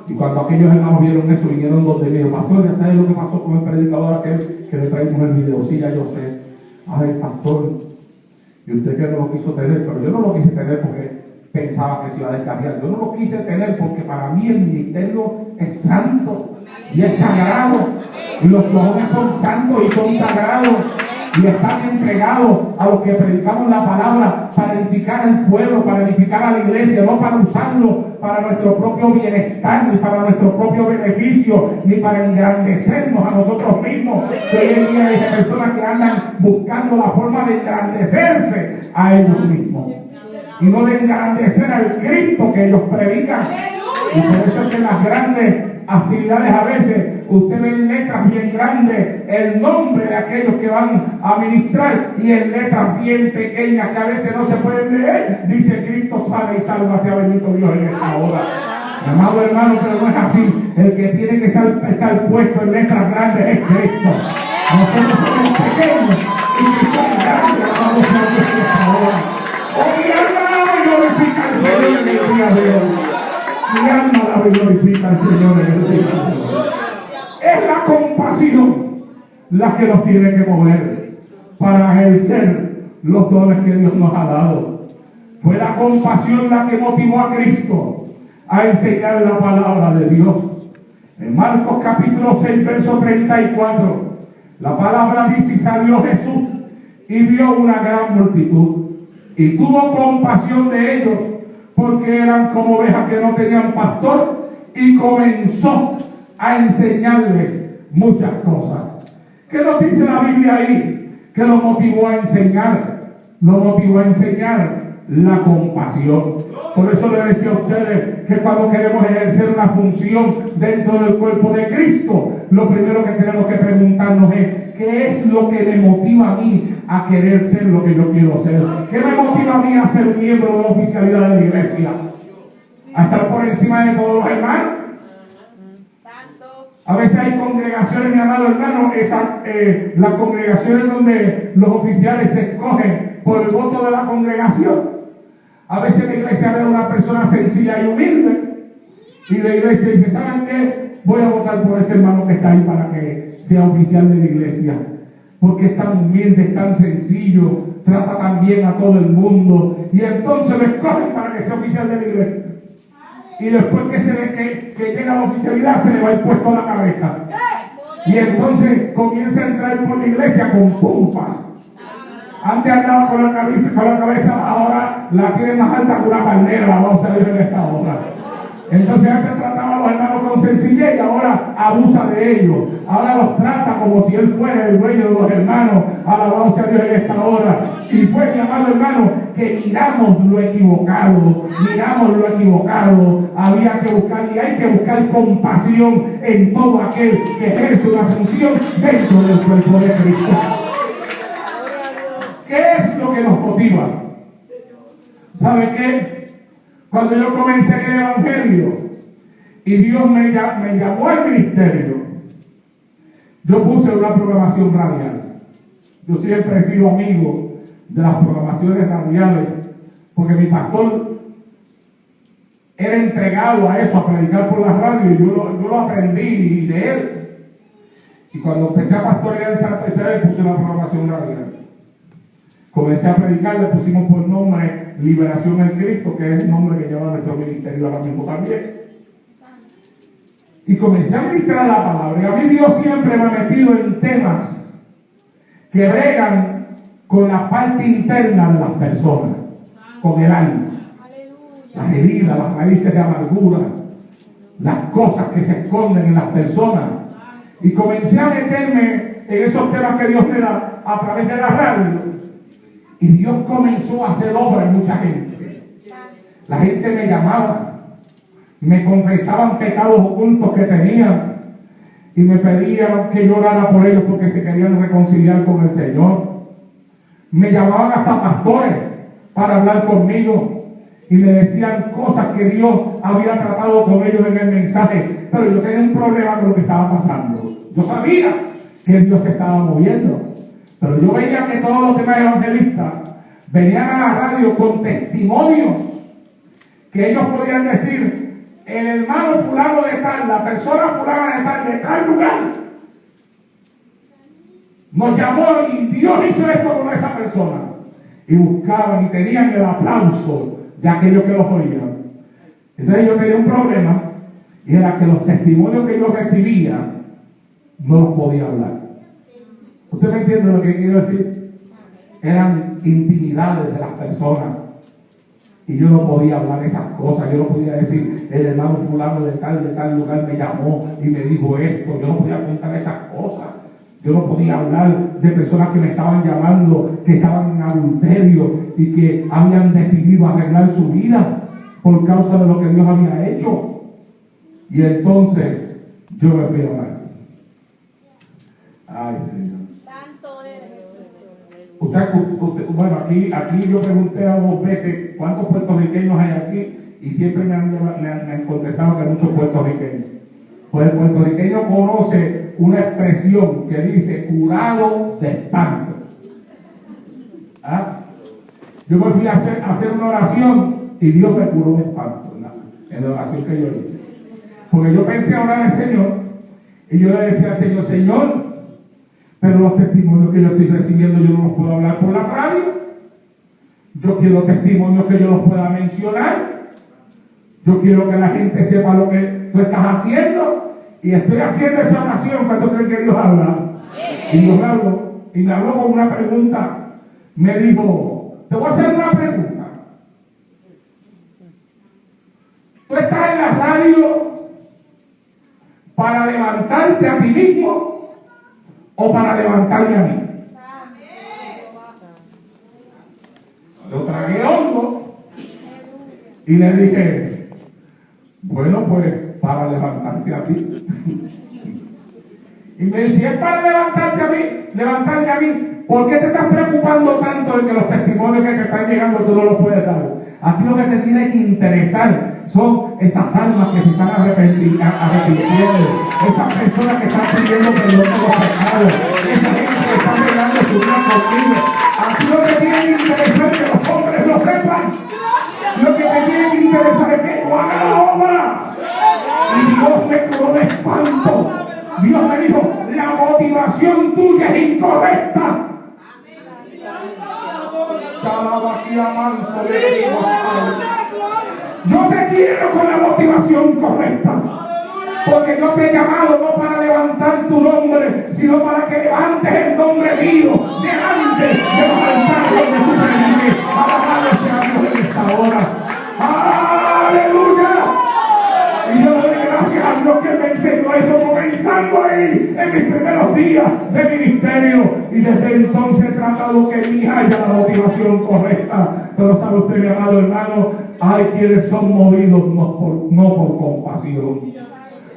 Y cuando aquellos hermanos vieron eso, vinieron donde me dijo, pastor, ¿ya sabes lo que pasó con el predicador aquel que le traímos el video? Sí, ya yo sé. Ay, pastor, y usted que no lo quiso tener, pero yo no lo quise tener porque pensaba que se iba a descarriar. Yo no lo quise tener porque para mí el ministerio es santo y es sagrado. Y los jóvenes son santos y son sagrados. Y están entregados a los que predicamos la palabra para edificar al pueblo, para edificar a la iglesia, no para usarlo para nuestro propio bienestar, ni para nuestro propio beneficio, ni para engrandecernos a nosotros mismos. Que hoy en día hay personas que andan buscando la forma de engrandecerse a ellos mismos y no de engrandecer al Cristo que ellos predican. Y por eso es que las grandes actividades a veces usted ve en letras bien grandes el nombre de aquellos que van a ministrar y en letras bien pequeñas que a veces no se pueden leer dice Cristo salve y salva, sea bendito Dios en esta hora. Amado hermano, pero no es así. El que tiene que estar puesto en letras grandes es Cristo. Nosotros somos pequeños y Cristo es grande. Amado Dios en esta hora. Oh, mi alma glorifica al Señor en el día de hoy. Mi alma la glorifica al Señor en el día de hoy. Es la compasión la que nos tiene que mover para ejercer los dones que Dios nos ha dado. Fue la compasión la que motivó a Cristo a enseñar la palabra de Dios. En Marcos capítulo 6, verso 34, la palabra dice: y salió Jesús y vio una gran multitud y tuvo compasión de ellos, porque eran como ovejas que no tenían pastor, y comenzó a enseñarles muchas cosas. ¿Qué nos dice la Biblia ahí? Que lo motivó a enseñar. Lo motivó a enseñar la compasión. Por eso le decía a ustedes que cuando queremos ejercer una función dentro del cuerpo de Cristo, lo primero que tenemos que preguntarnos es: ¿qué es lo que me motiva a mí a querer ser lo que yo quiero ser? ¿Qué me motiva a mí a ser miembro de la oficialidad de la iglesia? ¿A estar por encima de todos los hermanos? A veces hay congregaciones, mi amado hermano, las congregaciones donde los oficiales se escogen por el voto de la congregación. A veces la iglesia ve a una persona sencilla y humilde y la iglesia dice: ¿saben qué? Voy a votar por ese hermano que está ahí para que sea oficial de la iglesia, porque es tan humilde, es tan sencillo, trata tan bien a todo el mundo, y entonces lo escogen para que sea oficial de la iglesia. Y después que llega a la oficialidad se le va el puesto a la cabeza. Y entonces comienza a entrar por la iglesia con pompa. Antes andaba con la cabeza, ahora la tiene más alta que una palmera, vamos a ver en esta hora. Entonces antes trataba a los hermanos con sencillez y ahora abusa de ellos. Ahora los trata como si él fuera el dueño de los hermanos. Alabado sea Dios en esta hora. Y fue, mi amado hermano, que miramos lo equivocado. Había que buscar, y hay que buscar compasión en todo aquel que ejerce una función dentro del cuerpo de Cristo. ¿Qué es lo que nos motiva? ¿Sabe qué? Cuando yo comencé en el evangelio y Dios me llamó al ministerio, yo puse una programación radial. Yo siempre he sido amigo de las programaciones radiales, porque mi pastor era entregado a eso, a predicar por la radio, y yo lo aprendí de él. Y cuando empecé a pastorear en Santa Isabel, puse una programación radial. Comencé a predicar, le pusimos por nombre Liberación en Cristo, que es el nombre que lleva nuestro ministerio ahora mismo también. Y comencé a ministrar la palabra. Y a mí Dios siempre me ha metido en temas que bregan con la parte interna de las personas, con el alma. Las heridas, las raíces de amargura, las cosas que se esconden en las personas. Y comencé a meterme en esos temas que Dios me da a través de la radio. Y Dios comenzó a hacer obra en mucha gente. La gente me llamaba, me confesaban pecados ocultos que tenían y me pedían que yo orara por ellos porque se querían reconciliar con el Señor. Me llamaban hasta pastores para hablar conmigo y me decían cosas que Dios había tratado con ellos en el mensaje, pero yo tenía un problema con lo que estaba pasando. Yo sabía que Dios se estaba moviendo, pero yo veía que todos los demás evangelistas venían a la radio con testimonios que ellos podían decir: el hermano fulano de tal, la persona fulana de tal lugar, nos llamó y Dios hizo esto con esa persona. Y buscaban y tenían el aplauso de aquellos que los oían. Entonces yo tenía un problema, y era que los testimonios que yo recibía no los podía hablar. ¿Usted me entiende lo que quiero decir? Eran intimidades de las personas. Y yo no podía hablar esas cosas. Yo no podía decir, el hermano fulano de tal lugar me llamó y me dijo esto. Yo no podía contar esas cosas. Yo no podía hablar de personas que me estaban llamando, que estaban en adulterio y que habían decidido arreglar su vida por causa de lo que Dios había hecho. Y entonces yo me fui a orar. Ay, Señor. Santo eres Jesús. Bueno, aquí yo pregunté a 2 veces cuántos puertorriqueños hay aquí y siempre me han contestado que hay muchos puertorriqueños. Pues el puertorriqueño conoce una expresión que dice curado de espanto. ¿Ah? Yo me fui a hacer una oración y Dios me curó de espanto, ¿no? En la oración que yo hice. Porque yo pensé orar al Señor y yo le decía al Señor, Señor, pero los testimonios que yo estoy recibiendo yo no los puedo hablar por la radio. Yo quiero testimonios que yo los pueda mencionar. Yo quiero que la gente sepa lo que tú estás haciendo. Y estoy haciendo esa oración cuando creen que Dios habla. Y Dios me habló. Y me habló con una pregunta. Me dijo, te voy a hacer una pregunta. ¿Tú estás en la radio para levantarte a ti mismo o para levantarme a mí? Lo tragué hondo y le dije, bueno, pues para levantarte a ti. Y me dice, si es para levantarme a mí, ¿por qué te estás preocupando tanto de que los testimonios que te están llegando tú no los puedes dar? A ti lo que te tiene que interesar son esas almas que se están arrepintiendo, esas personas que están pidiendo perdón por los pecados, esa gente que está arreglando su vida contigo. A ti lo que tiene que interesar es que los hombres lo sepan. Lo que te tiene que interesar es que tú hagas la obra. Y Dios me curó de espanto. Dios me dijo, la motivación tuya es incorrecta. Yo te quiero con la motivación correcta. Porque yo te he llamado no para levantar tu nombre, sino para que levantes el nombre mío delante de los altares donde tú prediques. Alabado sea Dios en esta hora. ¡Aleluya! Y yo le doy gracias a Dios que me enseñó eso comenzando ahí en mis primeros días de ministerio. Y desde entonces he tratado que mi hija haya la motivación correcta. Pero sabe usted, mi amado hermano, hay quienes son movidos no por compasión.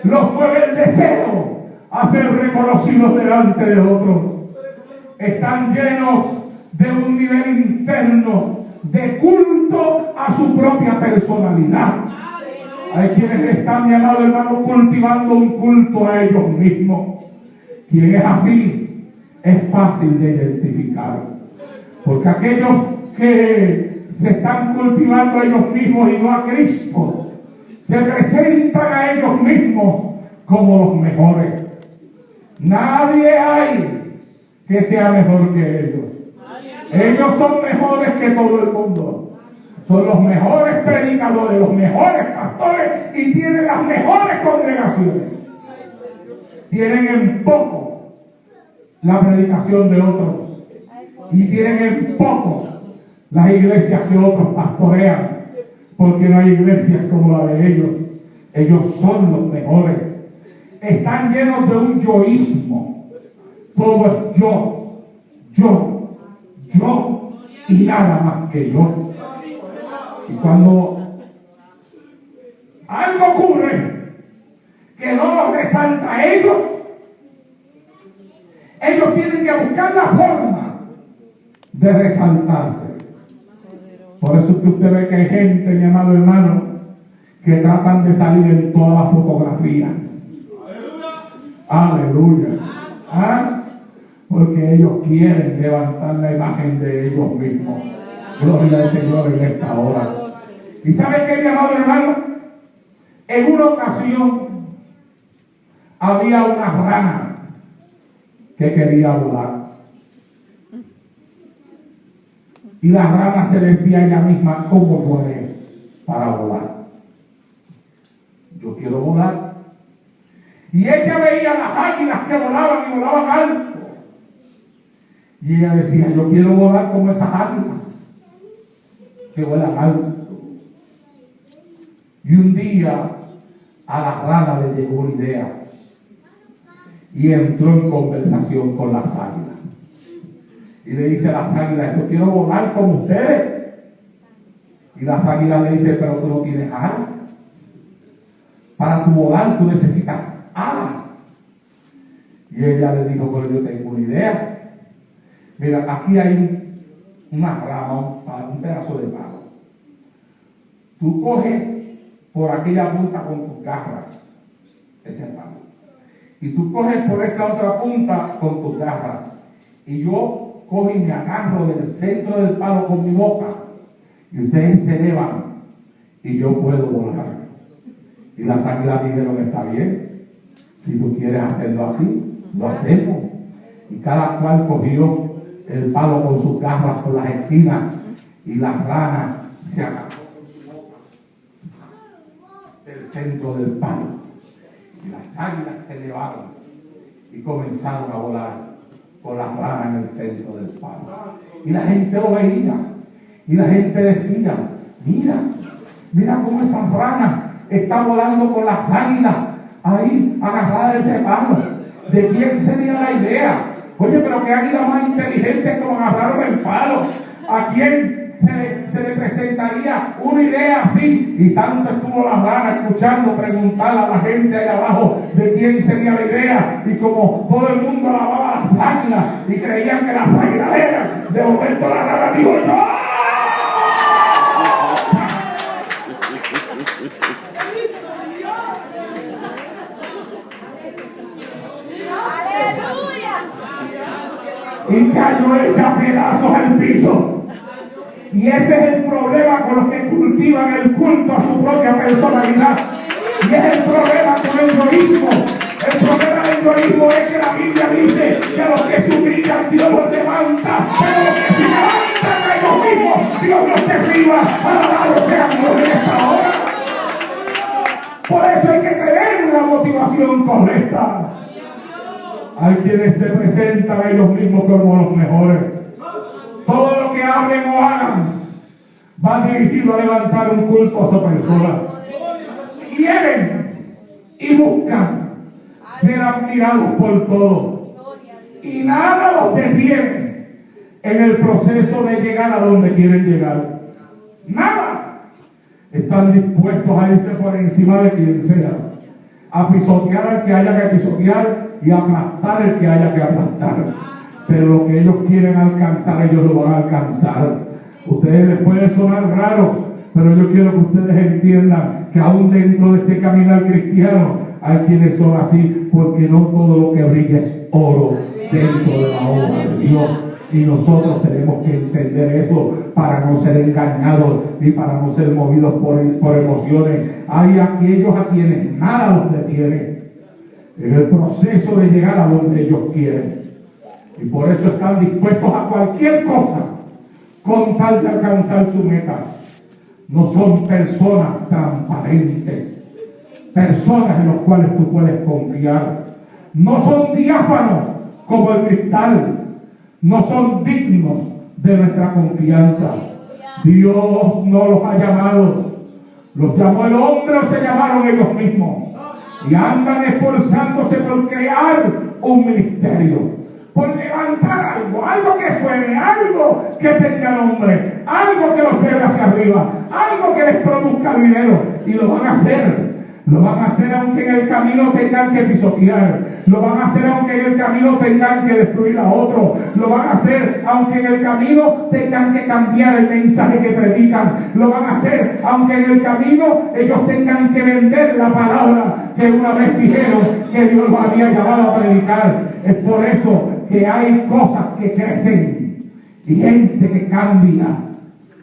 Los mueve el deseo a ser reconocidos delante de otros. Están llenos de un nivel interno de culto a su propia personalidad. Hay quienes están, mi amado hermano, cultivando un culto a ellos mismos. Quien es así es fácil de identificar, porque aquellos que se están cultivando a ellos mismos y no a Cristo se presentan a ellos mismos como los mejores. Nadie hay que sea mejor que ellos. Ellos son mejores que todo el mundo. Son los mejores predicadores, los mejores pastores y tienen las mejores congregaciones. Tienen en poco la predicación de otros y tienen en poco las iglesias que otros pastorean, porque no hay iglesias como la de ellos. Ellos son los mejores. Están llenos de un yoísmo. Todo es yo y nada más que yo. Y cuando algo ocurre que no los resalta a ellos tienen que buscar la forma de resaltarse. Por eso es que usted ve que hay gente, mi amado hermano, que tratan de salir en todas las fotografías. Aleluya. ¿Ah? Porque ellos quieren levantar la imagen de ellos mismos. Gloria al Señor en esta hora. ¿Y sabe qué, mi amado hermano? En una ocasión había una rana que quería volar. Y la rana se decía a ella misma, ¿cómo puede para volar. Yo quiero volar. Y ella veía las águilas que volaban y volaban alto. Y ella decía, yo quiero volar como esas águilas que vuelan alto. Y un día a la rana le llegó una idea y entró en conversación con las águilas. Y le dice a las águilas, yo quiero volar como ustedes. Y las águilas le dicen, pero tú no tienes alas. Para tu volar tú necesitas alas. Y ella le dijo, pero yo tengo una idea. Mira, aquí hay una rama, un pedazo de palo. Tú coges por aquella punta con tus garras ese palo. Y tú coges por esta otra punta con tus garras. Y yo cojo y me agarro del centro del palo con mi boca. Y ustedes se elevan y yo puedo volar. Y las águilas dijeron, está bien. Si tú quieres hacerlo así, lo hacemos. Y cada cual cogió el palo con sus garras por las esquinas y la rana se agarró con su boca del centro del palo. Y las águilas se elevaron y comenzaron a volar con la rana en el centro del palo. Y la gente lo veía. Y la gente decía, mira cómo esa rana está volando con las águilas ahí agarrada de ese palo. ¿De quién sería la idea? Oye, pero qué águila más inteligente que lo agarraron el palo. ¿A quién se le presentaría una idea así? Y tanto estuvo la rana escuchando preguntar a la gente allá abajo de quién sería la idea. Y como todo el mundo alababa a las águilas y creían que las águilas eran, de momento la rana dijo, ¡yo! Y cayó hecha pedazos al piso. Y ese es el problema con los que cultivan el culto a su propia personalidad. Y es el problema con el egoísmo. El problema del egoísmo es que la Biblia dice que a los que se humillan Dios los levanta, pero los que se levantan a ellos mismos Dios los derriba. Alabado sea Dios en esta hora. Por eso hay que tener una motivación correcta. Hay quienes se presentan a ellos mismos como los mejores. Todo lo que hablen o hagan va dirigido a levantar un culto a su persona. Quieren y buscan ser admirados por todos. Y nada los detiene en el proceso de llegar a donde quieren llegar. Nada. Están dispuestos a irse por encima de quien sea. A pisotear al que haya que pisotear y aplastar el que haya que aplastar. Pero lo que ellos quieren alcanzar, ellos lo van a alcanzar. Ustedes les puede sonar raro, pero yo quiero que ustedes entiendan que aún dentro de este caminar cristiano hay quienes son así, porque no todo lo que brilla es oro dentro de la obra de Dios. Y nosotros tenemos que entender eso para no ser engañados y para no ser movidos por emociones. Hay aquellos a quienes nada los detiene en el proceso de llegar a donde ellos quieren. Y por eso están dispuestos a cualquier cosa con tal de alcanzar su meta. No son personas transparentes, personas en las cuales tú puedes confiar. No son diáfanos como el cristal. No son dignos de nuestra confianza. Dios no los ha llamado. Los llamó el hombre o se llamaron ellos mismos. Y andan esforzándose por crear un ministerio, por levantar algo que suene, algo que tenga nombre, algo que los lleve hacia arriba, algo que les produzca dinero. Y lo van a hacer. Lo van a hacer aunque en el camino tengan que pisotear. Lo van a hacer aunque en el camino tengan que destruir a otro. Lo van a hacer aunque en el camino tengan que cambiar el mensaje que predican. Lo van a hacer aunque en el camino ellos tengan que vender la palabra que una vez dijeron que Dios los había llamado a predicar. Es por eso que hay cosas que crecen y gente que cambia.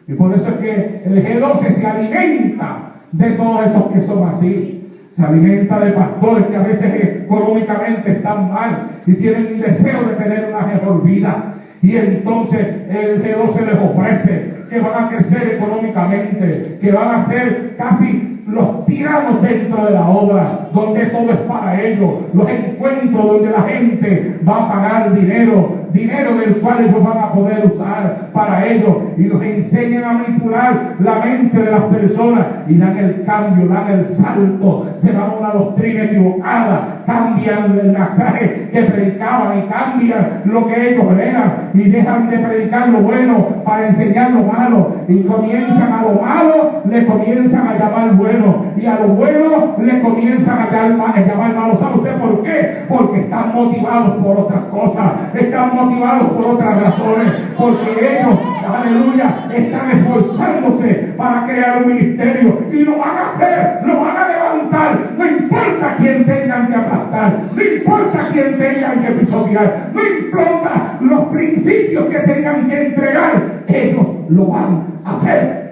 Y por eso es que el G12 se alimenta de todos esos que son así. Se alimenta de pastores que a veces económicamente están mal y tienen un deseo de tener una mejor vida. Y entonces el G2 se les ofrece que van a crecer económicamente, que van a ser casi los tiranos dentro de la obra, donde todo es para ellos, los encuentros donde la gente va a pagar dinero del cual ellos van a poder usar para ellos, y los enseñan a manipular la mente de las personas y dan el cambio, dan el salto, se van a una doctrina equivocada, cambian el mensaje que predicaban y cambian lo que ellos eran y dejan de predicar lo bueno para enseñar lo malo, y comienzan a lo malo, le comienzan a llamar bueno, y a lo bueno le comienzan a llamar malo. ¿Sabe usted por qué? Porque están motivados por otras cosas, están motivados por otras razones, porque ellos, aleluya, están esforzándose para crear un ministerio, y lo van a hacer, lo van a levantar, no importa quién tengan que aplastar, no importa quién tengan que pisotear, no importa los principios que tengan que entregar, ellos lo van a hacer.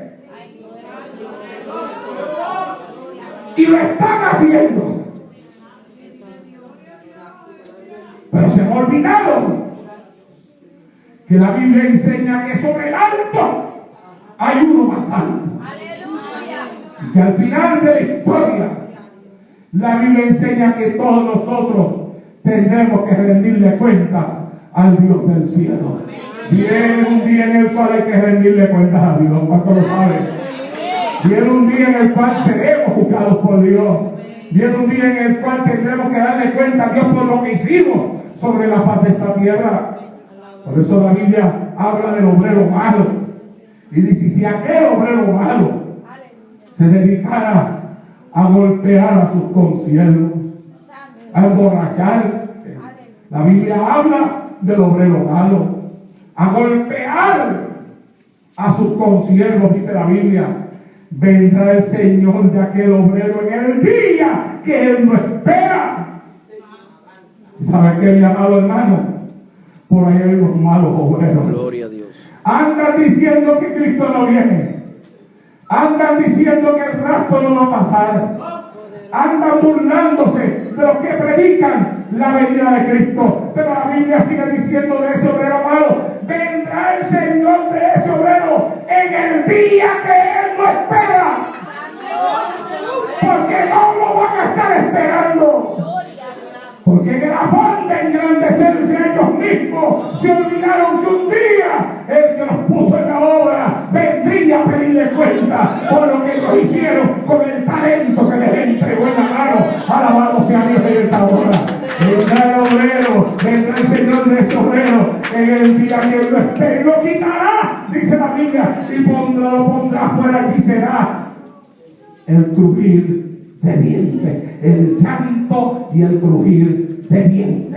Y lo están haciendo. Pero se me ha olvidado que la Biblia enseña que sobre el alto hay uno más alto. Y que al final de la historia la Biblia enseña que todos nosotros tendremos que rendirle cuentas al Dios del cielo. Viene un día en el cual hay que rendirle cuentas a Dios. ¿Cuánto lo saben? Viene un día en el cual seremos juzgados por Dios. Viene un día en el cual tendremos que darle cuenta a Dios por lo que hicimos sobre la faz de esta tierra. Por eso la Biblia habla del obrero malo. Y dice, si aquel obrero malo se dedicara a golpear a sus consiervos, a emborracharse, la Biblia habla del obrero malo, a golpear a sus consiervos, dice la Biblia. Vendrá el Señor de aquel obrero en el día que él no espera. ¿Sabe qué, mi amado hermano? Por ahí hay unos malos obreros. Gloria a Dios. Andan diciendo que Cristo no viene. Andan diciendo que el rapto no va a pasar. Andan burlándose de los que predican la venida de Cristo. Pero la Biblia sigue diciendo de ese obrero malo: vendrá el Señor de ese obrero en el día que él no espera. Porque no lo van a estar esperando. Porque en el afán de engrandecerse a ellos mismos se olvidaron que un día el que los puso en la obra vendría a pedirle cuenta por lo que ellos hicieron con el talento que les entregó en la mano. Alabado sea Dios en esta hora. Vendrá el obrero, vendrá el Señor de ese obrero en el día que él lo espere y lo quitará, dice la Biblia, y lo pondrá fuera, y será el crujir de dientes, el llanto y el crujir de dientes.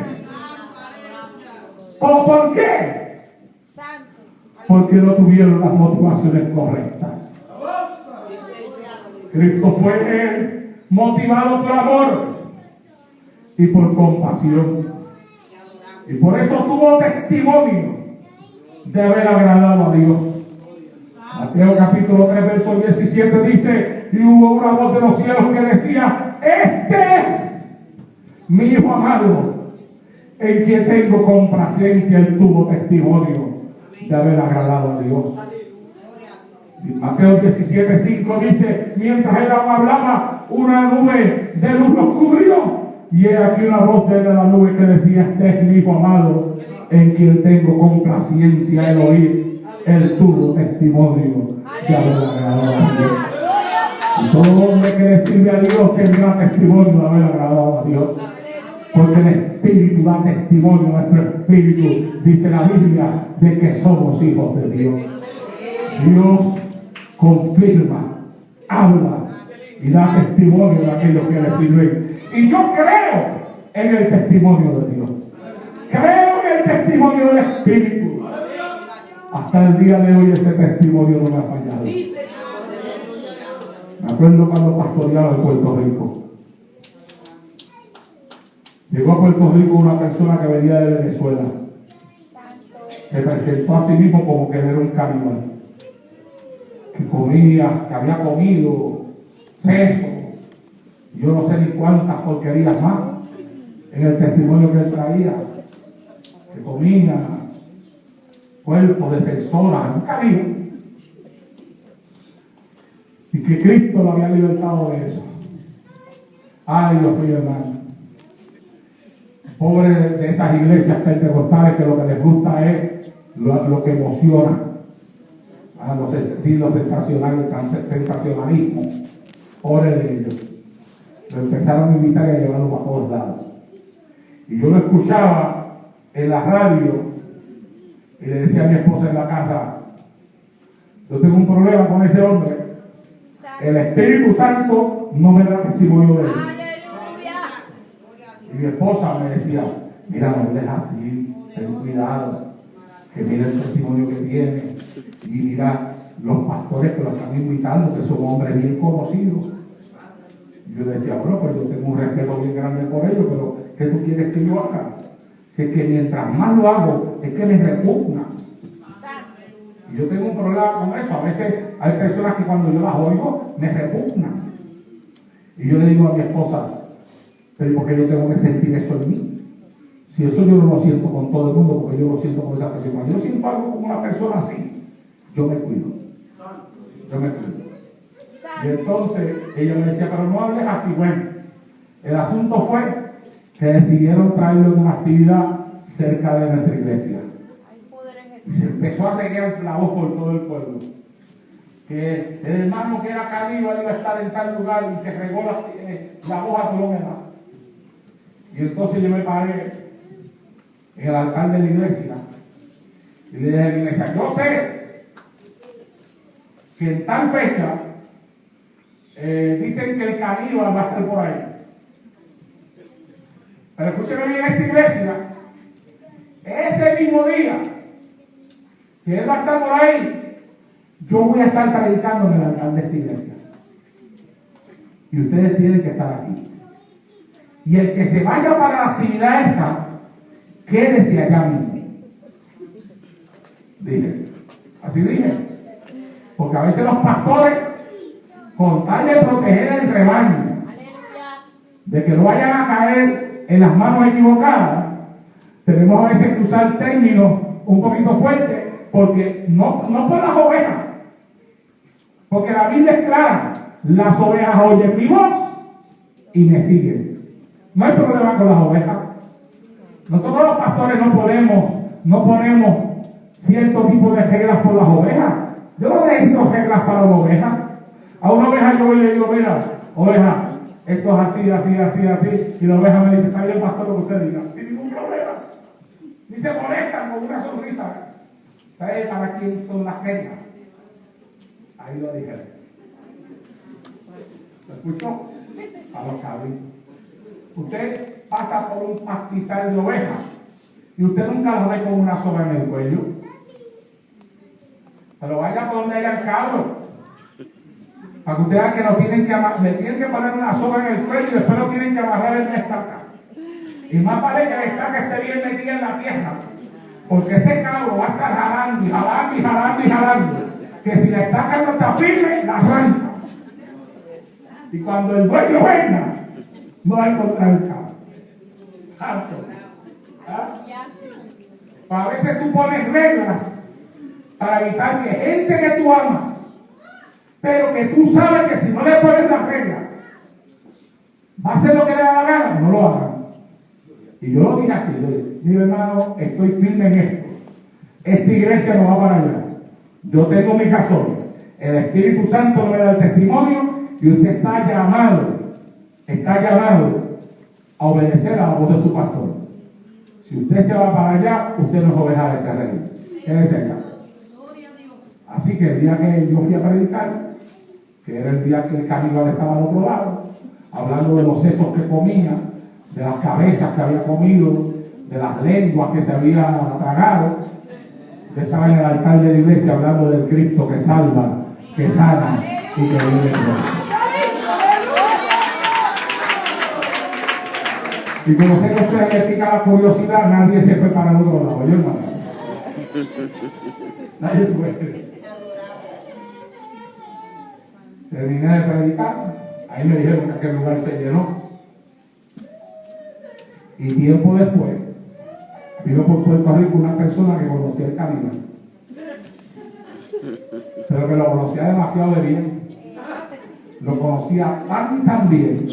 ¿O por qué? Porque no tuvieron las motivaciones correctas. Cristo fue motivado por amor y por compasión, y por eso tuvo testimonio de haber agradado a Dios. Mateo capítulo 3 verso 17 dice: y hubo una voz de los cielos que decía: este es mi hijo amado, en quien tengo complacencia. Él tuvo testimonio de haber agradado a Dios. Y Mateo 17:5 dice: mientras él aún hablaba, una nube de luz los cubrió, y he aquí una voz de la nube que decía: este es mi hijo amado, en quien tengo complacencia. El oír, él tuvo testimonio de haber agradado a Dios. Y todo hombre que le sirve a Dios tendrá testimonio de haber agradado a Dios. Porque el Espíritu da testimonio a nuestro espíritu, dice la Biblia, de que somos hijos de Dios. Dios confirma, habla y da testimonio de aquellos que le sirven. Y yo creo en el testimonio de Dios. Creo en el testimonio del Espíritu. Hasta el día de hoy ese testimonio no me ha fallado. Me acuerdo cuando pastoreaba en Puerto Rico. Llegó a Puerto Rico una persona que venía de Venezuela. Se presentó a sí mismo como que era un caníbal, que comía, que había comido seso, yo no sé ni cuántas porquerías más en el testimonio que él traía, que comía cuerpo de personas, nunca vivo. Y que Cristo lo había libertado de eso. Ay, Dios mío, hermano. Pobre de esas iglesias pentecostales que lo que les gusta es lo que emociona. Los sensacionalismo. Pobre de ellos. Lo empezaron a invitar y a llevarlo a todos lados. Y yo lo escuchaba en la radio y le decía a mi esposa en la casa: yo tengo un problema con ese hombre. El Espíritu Santo no me da testimonio de él. Y mi esposa me decía: mira, no hables así, ten cuidado, que mira el testimonio que tiene, y mira los pastores que lo están invitando, que son hombres bien conocidos. Y yo decía: bueno, pues yo tengo un respeto bien grande por ellos, pero ¿qué tú quieres que yo haga? Si es que mientras más lo hago, es que me repugna. Y yo tengo un problema con eso. A veces hay personas que cuando yo las oigo, me repugnan. Y yo le digo a mi esposa: pero ¿por qué yo tengo que sentir eso en mí? Si eso yo no lo siento con todo el mundo, porque yo lo siento con esa persona. Cuando yo siento algo con una persona así, yo me cuido. Yo me cuido. Y entonces ella me decía: pero no hables así. Bueno, el asunto fue que decidieron traerlo en una actividad cerca de nuestra iglesia. Y se empezó a regar la voz por todo el pueblo. Que el hermano que era caníbal iba a estar en tal lugar, y se regó la voz a todo lo que da. Y entonces yo me paré en el altar de la iglesia y le dije a la iglesia: yo sé que en tal fecha dicen que el caníbal va a estar por ahí. Pero escúcheme bien, esta iglesia, ese mismo día que él va a estar por ahí, yo voy a estar predicando en el altar de esta iglesia. Y ustedes tienen que estar aquí. Y el que se vaya para la actividad esa, quédese allá mismo. Dije. Así dije. Porque a veces los pastores, con tal de proteger el rebaño, de que no vayan a caer en las manos equivocadas, tenemos a veces que usar términos un poquito fuertes, porque no por las ovejas, porque la Biblia es clara: las ovejas oyen mi voz y me siguen. No hay problema con las ovejas. Nosotros los pastores no ponemos cierto tipo de reglas por las ovejas. Yo no necesito reglas para una oveja. A una oveja yo voy y le digo: mira, oveja, esto es así, así, así, así. Y la oveja me dice: está bien, pastor, lo que usted diga. Sin ningún problema. Ni se molestan con una sonrisa. ¿Sabe para quién son las reglas? Ahí lo dije. ¿Lo escuchó? A los cabritos. Usted pasa por un pastizal de ovejas y usted nunca las ve con una soga en el cuello. Pero vaya por donde haya el cabro, para que usted vea que le tienen que poner una soga en el cuello y después lo tienen que amarrar en una estaca. Y más vale que la estaca esté bien metida en la tierra, porque ese cabro va a estar jalando y jalando y jalando y jalando, que si la estaca no está firme, la arranca. Y cuando el dueño venga, no va a encontrar el cabro. Santo. ¿Ah? A veces tú pones reglas para evitar que gente que tú amas, pero que tú sabes que si no le pones las reglas, va a hacer lo que le da la gana, no lo hagan. Y yo lo dije así: mi hermano, estoy firme en esto. Esta iglesia no va para allá. Yo tengo mis razones. El Espíritu Santo me da el testimonio y usted está llamado a obedecer a la voz de su pastor. Si usted se va para allá, usted no es oveja del terreno. Quédese allá. Así que el día que yo fui a predicar, que era el día que el caníbal estaba al otro lado, hablando de los sesos que comía, de las cabezas que había comido, de las lenguas que se había tragado, yo estaba en el altar de la iglesia hablando del Cristo que salva, que sana y que vive en Dios. Y como sé que ustedes les pica la curiosidad, nadie se fue para el otro lado. Yo no. Nadie fue. Terminé de predicar. Ahí me dijeron que aquel lugar se llenó. Y tiempo después, vino por Puerto Rico una persona que conocía el camino. pero que lo conocía demasiado de bien. Lo conocía tan bien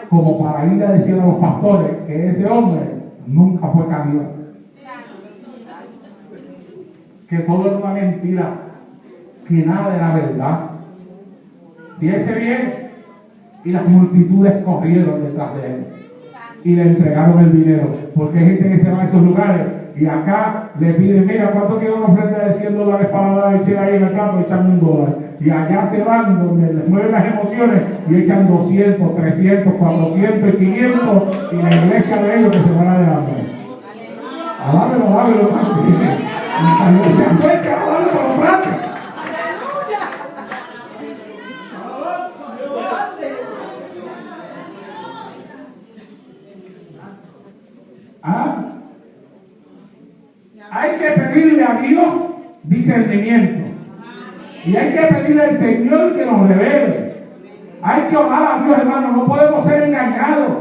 como para ir a decir a los pastores que ese hombre nunca fue candidato, que todo era una mentira, que nada era verdad. Fíjese bien, y las multitudes corrieron detrás de él y le entregaron el dinero, porque hay gente que se va a esos lugares y acá le piden, mira, ¿cuánto tiene una ofrenda de $100 para dar? Echen ahí en el plato, echan $1. Y allá se van donde les mueven las emociones y echan 200, 300, 400 y 500, y la iglesia de ellos que se van a de hambre. Alábelo, alábelo, y se acerca a darle con los brazos. Hay que pedirle a Dios discernimiento. Y hay que pedirle al Señor que nos revele. Hay que orar a Dios, hermano. No podemos ser engañados.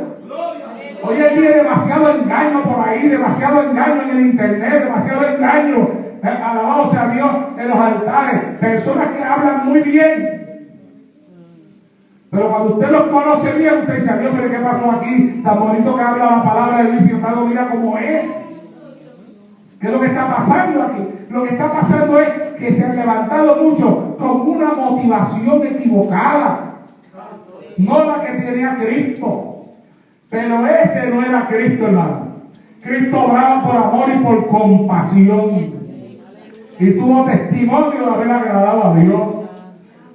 Hoy en día hay demasiado engaño por ahí, demasiado engaño en el internet, demasiado engaño, alabado sea Dios, en los altares. Personas que hablan muy bien. Pero cuando usted los conoce bien, usted dice, Dios, pero ¿qué pasó aquí? Tan bonito que habla la palabra de Dios, sin embargo, mira cómo es. ¿Qué es lo que está pasando aquí? Lo que está pasando es que se han levantado muchos con una motivación equivocada. No la que tenía Cristo. Pero ese no era Cristo, hermano. Cristo obraba por amor y por compasión. Y tuvo testimonio de haber agradado a Dios.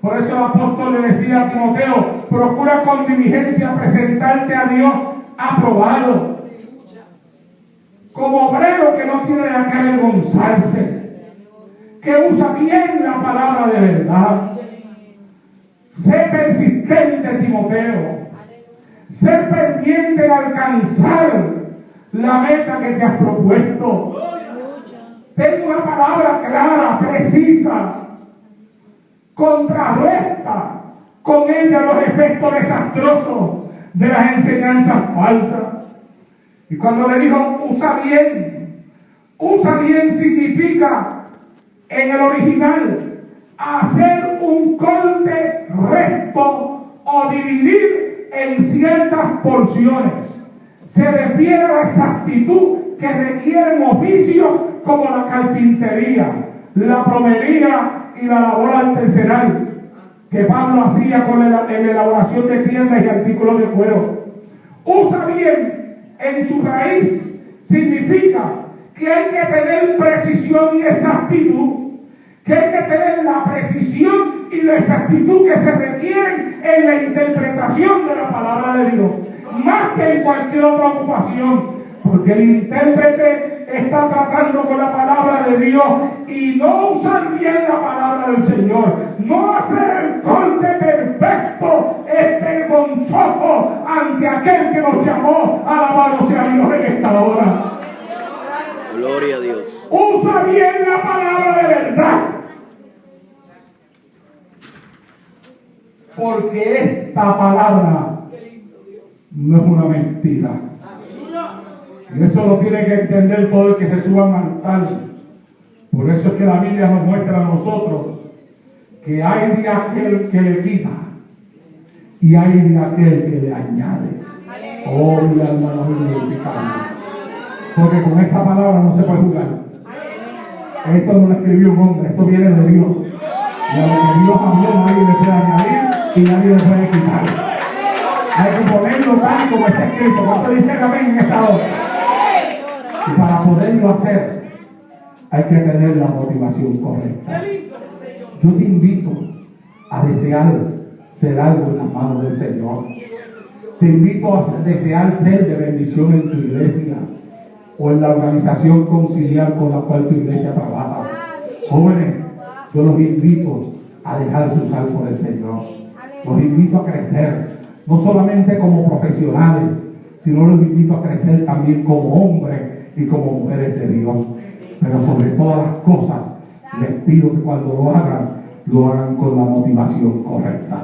Por eso el apóstol le decía a Timoteo, procura con diligencia presentarte a Dios aprobado, como obrero que no tiene de qué avergonzarse, que usa bien la palabra de verdad. Sé persistente, Timoteo. Sé pendiente en alcanzar la meta que te has propuesto. Ten una palabra clara, precisa. Contrarresta con ella los efectos desastrosos de las enseñanzas falsas. Y cuando le dijo usa bien significa en el original hacer un corte recto o dividir en ciertas porciones. Se refiere a la exactitud que requieren oficios como la carpintería, la plomería y la labor artesanal que Pablo hacía en la elaboración de tiendas y artículos de cuero. Usa bien en su raíz significa que hay que tener precisión y exactitud, que hay que tener la precisión y la exactitud que se requieren en la interpretación de la palabra de Dios, más que en cualquier otra ocupación, porque el intérprete está tratando con la palabra de Dios y no usar bien la palabra del Señor, no hacer el corte perfecto, es vergonzoso ante aquel que nos llamó. Alabado sea Dios en esta hora. Gloria a Dios. Usa bien la palabra de verdad, porque esta palabra no es una mentira. Y eso lo tiene que entender todo el que se suba al altar. Por eso es que la Biblia nos muestra a nosotros que hay de aquel que le quita y hay de aquel que le añade. Oh, mi alma no me glorificada. Porque con esta palabra no se puede jugar. Esto no lo escribió un hombre, esto viene de Dios. Y a lo que Dios habló, nadie le puede añadir y nadie le puede quitar. Hay que ponerlo tal como está escrito. ¿Cuánto dicen amén en esta hora? Y para poderlo hacer, hay que tener la motivación correcta. Yo te invito a desear ser algo en las manos del Señor. Te invito a desear ser de bendición en tu iglesia o en la organización conciliar con la cual tu iglesia trabaja. Jóvenes, yo los invito a dejarse usar por el Señor. Los invito a crecer, no solamente como profesionales, sino los invito a crecer también como hombres y como mujeres de Dios. Pero sobre todas las cosas, les pido que cuando lo hagan con la motivación correcta.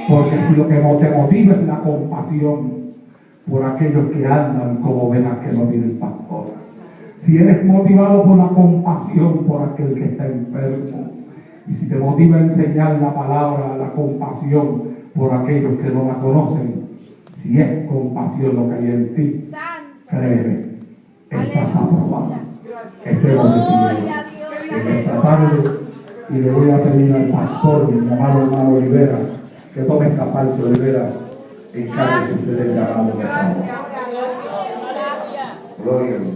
Porque si lo que te motiva es la compasión por aquellos que andan como ovejas que no tienen pastor, si eres motivado por la compasión por aquel que está enfermo, Y si te motiva a enseñar la palabra, la compasión por aquellos que no la conocen, si es compasión lo que hay en ti, créeme, estás aprobado. Estemos de pie en esta tarde y le voy a pedir al pastor, mi amado hermano Olivera, que tome esta parte. Olivera, encárguese usted del llamado de Dios. Gloria a Dios.